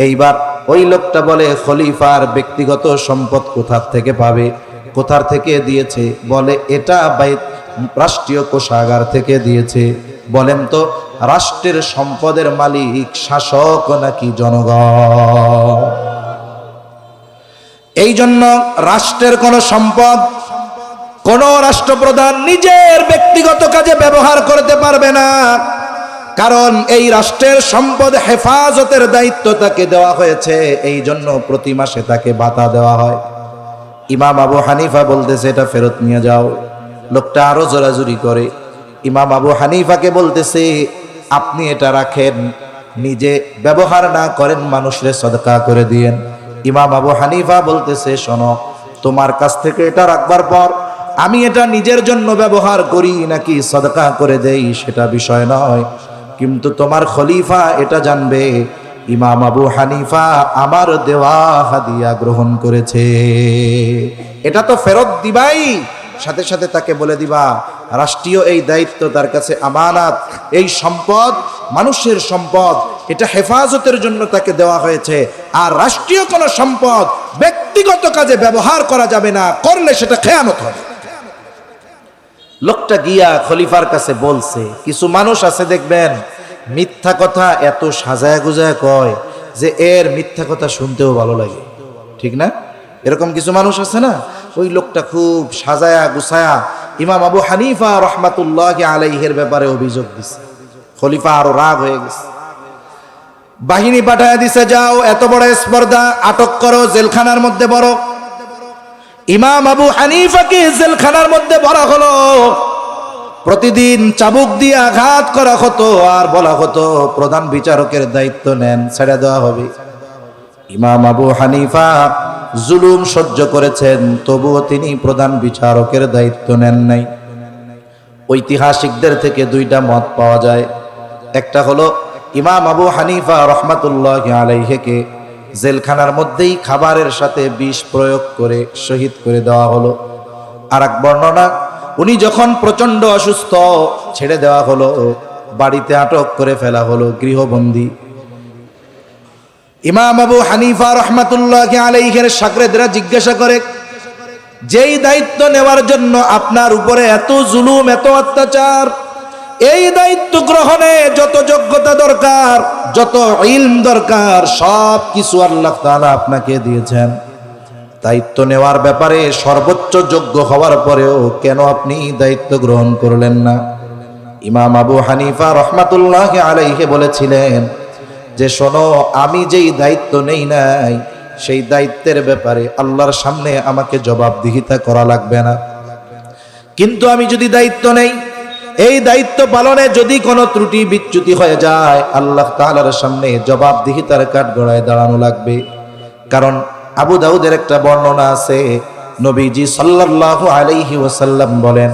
এইবার ওই লোকটা বলে, খলিফার ব্যক্তিগত সম্পদ কোথা থেকে পাবে, কোথার থেকে দিয়েছে? বলে, এটা রাষ্ট্রীয় কোষাগার থেকে দিয়েছে। বলেন তো, রাষ্ট্রের সম্পদের মালিক শাসক নাকি জনগণ? এই জন্য রাষ্ট্রের কোন সম্পদ কোন রাষ্ট্রপ্রধান নিজের ব্যক্তিগত কাজে ব্যবহার করতে পারবে না, কারণ এই রাষ্ট্রের সম্পদ হেফাজতের দায়িত্ব তাকে দেওয়া হয়েছে। এই জন্য প্রতি মাসে তাকে ভাতা দেওয়া হয়। ইমাম আবু হানিফা বলতেছে, এটা ফেরত নিয়ে যাও। লোকটা আরো জোরাজুরি করে। ইমাম আবু হানিফাকে বলতেছে, আপনি এটা রাখেন, নিজে ব্যবহার না করেন, মানুষের সদকা করে দিয়েন। ইমাম আবু হানিফা বলতেছে, শোনো, তোমার কাছ থেকে এটা রাখবার পর আমি এটা নিজের জন্য ব্যবহার করি নাকি সদকা করে দেই সেটা বিষয় নয়, কিন্তু তোমার খলিফা এটা জানবে ইমাম আবু হানিফা আমার দেওয়া হাদিয়া গ্রহণ করেছে। এটা তো ফেরত দিবাই, সাথে সাথে তাকে বলে দিবা, রাষ্ট্রীয় এই দায়িত্ব তার কাছে আমানত, এই সম্পদ মানুষের সম্পদ, এটা হেফাজতের জন্য তাকে দেওয়া হয়েছে। আর রাষ্ট্রীয় কোনো সম্পদ ব্যক্তিগত কাজে ব্যবহার করা যাবে না, করলে সেটা খেয়ানত হবে। লোকটা গিয়া খলিফার কাছে বলছে। কিছু মানুষ আছে দেখবেন, মিথ্যা কথা এত সাজায় গুজায় কয় যে এর মিথ্যা কথা শুনতেও ভালো লাগে, ঠিক না? এরকম কিছু মানুষ আছে না? ওই লোকটা খুব সাজায়া গুছায়া ইমাম আবু হানিফা রহমাতুল্লাহি আলাইহির ব্যাপারে অভিযোগ দিছে। খলিফা আরো রাগ হয়ে গেছে, বাহিনী পাঠায় দিছে, যাও, এত বড় স্পর্ধা, আটক করো, জেলখানার মধ্যে বড়। ইমাম আবু হানিফাকে জেলখানার মধ্যে ভরা হলো। প্রতিদিন চাবুক দিয়ে আঘাত করা হতো, আর বলা হতো প্রধান বিচারকের দায়িত্ব নেন, ছেড়ে দেওয়া হবে। ইমাম আবু হানিফা জুলুম সহ্য করেছেন, তবুও তিনি প্রধান বিচারকের দায়িত্ব নেন নাই। ঐতিহাসিকদের থেকে 2টা মত পাওয়া যায়। একটা হলো ইমাম আবু হানিফা রহমাতুল্লাহি আলাইহিকে জেলখানার মধ্যেই খাবারের সাথে বিষ প্রয়োগ করে শহীদ করে দেওয়া হলো। আর এক বর্ণনা, উনি যখন প্রচন্ড অসুস্থ, ছেড়ে দেওয়া হলো, বাড়িতে আটক করে ফেলা হলো, গৃহবন্দী। ইমাম আবু হানিফা রহমাতুল্লাহি আলাইহির শাগরেদরা জিজ্ঞাসা করে, যেই দায়িত্ব নেওয়ার জন্য আপনার উপরে এত জুলুম, এত অত্যাচার, এই দায়িত্ব গ্রহণে যত যোগ্যতা দরকার, যত ইলম দরকার, সব কিছু আল্লাহ তাআলা আপনাকে দিয়েছেন। দায়িত্ব নেওয়ার ব্যাপারে সর্বোচ্চ যোগ্য হওয়ার পরেও কেন আপনি দায়িত্ব গ্রহণ করলেন না? ইমাম আবু হানিফা রহমাতুল্লাহি আলাইহি বলেছিলেন যে, শোনো, আমি যেই দায়িত্ব নেই নাই, সেই দায়িত্বের ব্যাপারে আল্লাহর সামনে আমাকে জবাবদিহিতা করা লাগবে না। কিন্তু আমি যদি দায়িত্ব নেই, এই দায়িত্ব পালনে যদি কোনো ত্রুটি বিচ্যুতি হয়ে যায়, আল্লাহ তাআলার সামনে জবাবদিহিতার কাঠগড়ায় দাঁড়ানো লাগবে। কারণ আবু দাউদের একটা বর্ণনা আছে, নবীজি সাল্লাল্লাহু আলাইহি ওয়াসাল্লাম বলেন,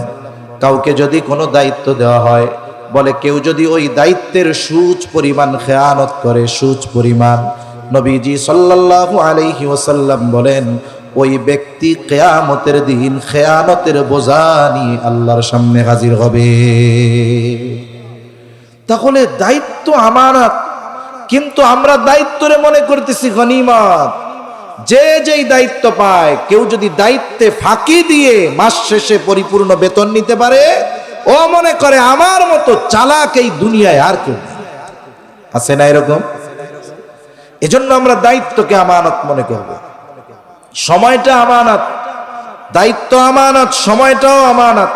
কাউকে যদি কোনো দায়িত্ব দেওয়া হয়, বলে কেউ যদি ওই দায়িত্বের সুচ পরিমাণ খেয়ানত করে, সুচ পরিমাণ, নবীজি সাল্লাল্লাহু আলাইহি ওয়াসাল্লাম বলেন, ওই ব্যক্তি কিয়ামতের দিন খেয়ানতের বোঝা নিয়ে আল্লাহর সামনে হাজির হবে। তাহলে দায়িত্ব আমানত, কিন্তু আমরা দায়িত্বরে মনে করতেছি গনিমত। যে যেই দায়িত্ব পায়, কেউ যদি দায়িত্বে ফাঁকি দিয়ে মাস শেষে পরিপূর্ণ বেতন নিতে পারে, ও মনে করে আমার মতো চালাক এই দুনিয়ায় আর কেউ আছে না। এরকম, এজন্য আমরা দায়িত্বকে আমানত মনে করব। সময়টা আমানত, দায়িত্ব আমানত, সময়টাও আমানত।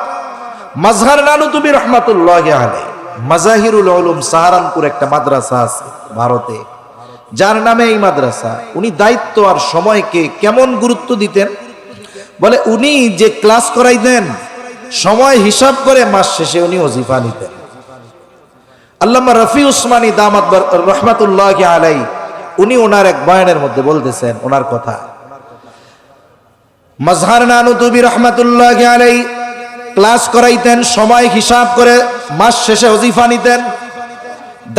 মাজহার নানুতুবি রহমাতুল্লাহি আলাইহি, মাজাহিরুল উলুম সাহারানপুর একটা মাদ্রাসা আছে ভারতে, যার নামে এই মাদ্রাসা। উনি দায়িত্ব আর সময়কে কেমন গুরুত্ব দিতেন, বলে উনি যে ক্লাস করাইতেন সময় হিসাব করে মাস শেষে উনি ওজিফা নিতেন। আল্লামা রফি উসমানী দামাত রহমাতুল্লাহি আলাইহি, উনি ওনার এক বয়ানের মধ্যে বলতেছেন ওনার কথা, মাজহার নানুতুবি রহমাতুল্লাহি আলাইহি ক্লাস করাইতেন, সময় হিসাব করে মাস শেষে ওজিফা নিতেন।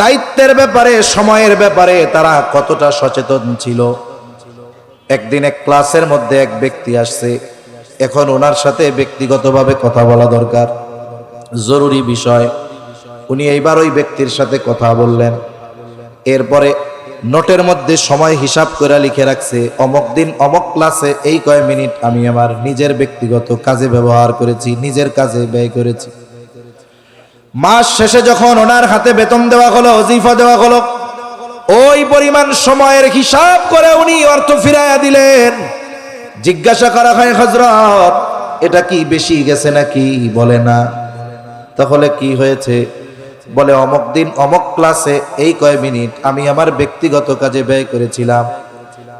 দায়িত্বের ব্যাপারে, সময়ের ব্যাপারে তারা কতটা সচেতন ছিল। একদিন এক ক্লাসের মধ্যে এক ব্যক্তি আসছে, এখন ওনার সাথে ব্যক্তিগতভাবে কথা বলা দরকার, জরুরি বিষয়। উনি এইবার ওই ব্যক্তির সাথে কথা বললেন, এরপরে নোটের মধ্যে সময় হিসাব করে লিখে রাখছে, অমুক দিন অমুক ক্লাসে এই কয় মিনিট আমি আমার নিজের ব্যক্তিগত কাজে ব্যবহার করেছি, নিজের কাজে ব্যয় করেছি। মাস শেষে যখন ওনার হাতে বেতন দেওয়া হলো, ওজিফা দেওয়া হলো, ওই পরিমাণ সময়ের হিসাব করে উনি অর্থ ফিরাইয়া দিলেন। জিজ্ঞাসা করা হয়, হযরত এটা কি বেশি গেছে নাকি? বলে না। তাহলে কি হয়েছে? বলে অমুক দিন অমুক ক্লাসে এই কয় মিনিট আমি আমার ব্যক্তিগত কাজে ব্যয় করেছিলাম,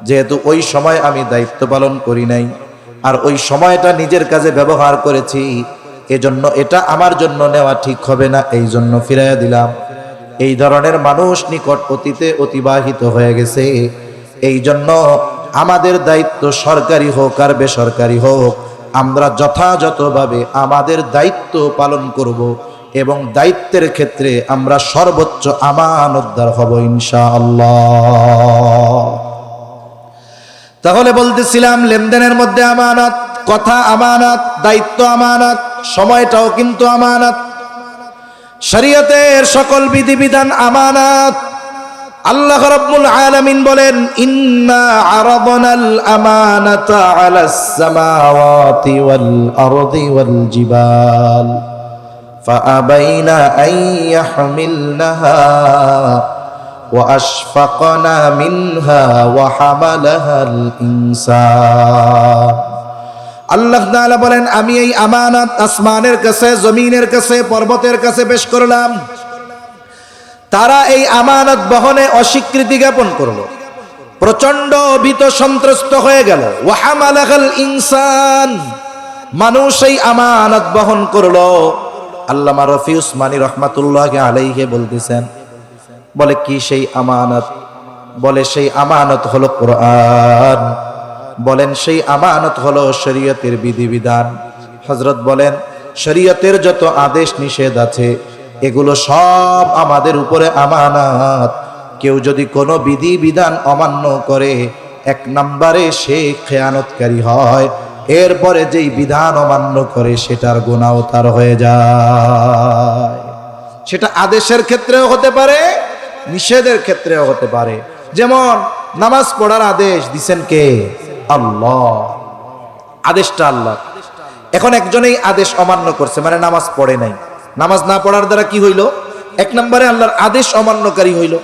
যেহেতু ওই সময় আমি দায়িত্ব পালন করি নাই আর ওই সময়টা নিজের কাজে ব্যবহার করেছি, এজন্য এটা আমার জন্য নেওয়া ঠিক হবে না, এই জন্য ফিরাইয়া দিলাম। এই ধরনের মানুষ নিকট অতীতে অতিবাহিত হয়ে গেছে। এই জন্য আমাদের দায়িত্ব সরকারি হোক আর বেসরকারি হোক, আমরা যথাযথভাবে আমাদের দায়িত্ব পালন করব এবং দায়িত্বের ক্ষেত্রে আমরা সর্বোচ্চ আমানতদার হব ইনশাআল্লাহ। তাহলে বলতেছিলাম, লেনদেনের মধ্যে আমানত, কথা আমানত, দায়িত্ব আমানত, সময়টাও কিন্তু আমানত। শরীয়তের সকল বিধিবিধান আমানত। আল্লাহ রাব্বুল আলামিন বলেন, ইন্না আরাদনাল আমানাতা আলাস সামাওয়াতি ওয়াল আরদি ওয়াল জিবাল ফাআবাইনা আন ইয়াহমিলনাহা ওয়া আশফাকনা মিনহা ওয়া হামালাহাল ইনসান। আল্লাহ তাআলা বলেন, আমি এই আমানত আসমানের কাছে, জমিনের কাছে, পর্বতের কাছে পেশ করলাম। তারা এই আমানত বহনে অস্বীকৃতি জ্ঞাপন করলো, প্রচন্ড ভীত সন্ত্রস্ত হয়ে গেল। ওয়া হামালাহাল ইনসান, মানুষ এই আমানত বহন করলো। আল্লামা রফি উসমানী রহমাতুল্লাহি আলাইহি বলতেছেন, বলে কি সেই আমানত? বলে সেই আমানত হলো কোরআন। বলেন সেই আমানত হলো শরীয়তের বিধিবিধান। হযরত বলেন, শরীয়তের যত আদেশ নিষেধ আছে এগুলো সব আমাদের উপরে আমানত। কেউ যদি কোনো বিধিবিধান অমান্য করে, এক নম্বরে সে খেয়ানতকারী হয়, এরপরে যেই বিধান অমান্য করে সেটার গুনাহও তার হয়ে যায়। সেটা আদেশের ক্ষেত্রেও হতে পারে, নিষেধের ক্ষেত্রেও হতে পারে। যেমন নামাজ পড়ার আদেশ দিছেন কে? আল্লাহ। আদেশটা আল্লাহ। এখন একজনেই আদেশ অমান্য করছে, মানে নামাজ পড়ে নাই। নামাজ না পড়ার দ্বারা কি হইল? এক নম্বরে আল্লাহর আদেশ অমান্যকারী হইল।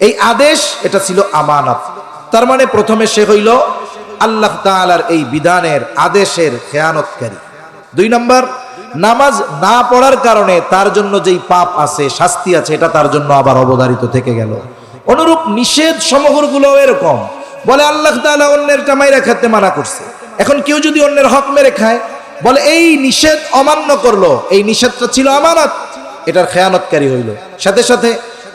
এই আদেশ এটা ছিল আমানত। তার মানে প্রথমে সে হইল আল্লাহ তাআলার এই বিধানের আদেশের খেয়ানতকারী। দুই নম্বর, নামাজ না পড়ার কারণে তার জন্য যেই পাপ আছে, শাস্তি আছে, এটা তার জন্য আবার অবধারিত থেকে গেল। অনুরূপ নিষেধ সমূহগুলো এরকম। বলে আল্লাহ তাআলা অন্যেরটা মাইরা খেতে মানা করছে, এখন কেউ যদি অন্যের হক মেরে খায়, বলে এই নিষেধ অমান্য করলো, এই নিষেধটা ছিল আমানত, এটার খেয়ানতকারী হইল। সাথে সাথে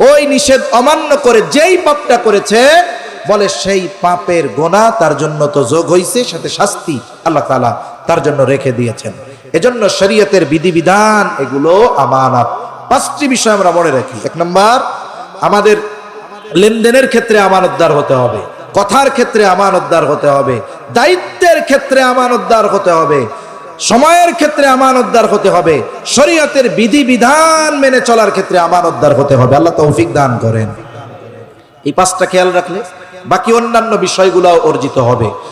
ওই নিষেধ অমান্য করে যেই পাপটা করেছে, বলে সেই পাপের গুনাহ তার জন্য তো যোগ হইছে, সাথে শাস্তি আল্লাহ তাআলা তার জন্য রেখে দিয়েছেন। এজন্য শরীয়তের বিধিবিধান এগুলো আমানত। পাঁচটি বিষয় আমরা মনে রাখি। এক নম্বর, আমাদের লেনদেনের ক্ষেত্রে আমানতদার হতে হবে, কথার ক্ষেত্রে আমানতদার হতে হবে, দায়িত্বের ক্ষেত্রে আমানতদার হতে হবে, সময়ের ক্ষেত্রে আমানতদার হতে হবে, শরীয়তের বিধিবিধান মেনে চলার ক্ষেত্রে আমানতদার হতে হবে। আল্লাহ তৌফিক দান করেন। এই পাঁচটা খেয়াল রাখলে বাকি অন্যান্য বিষয়গুলো অর্জিত হবে।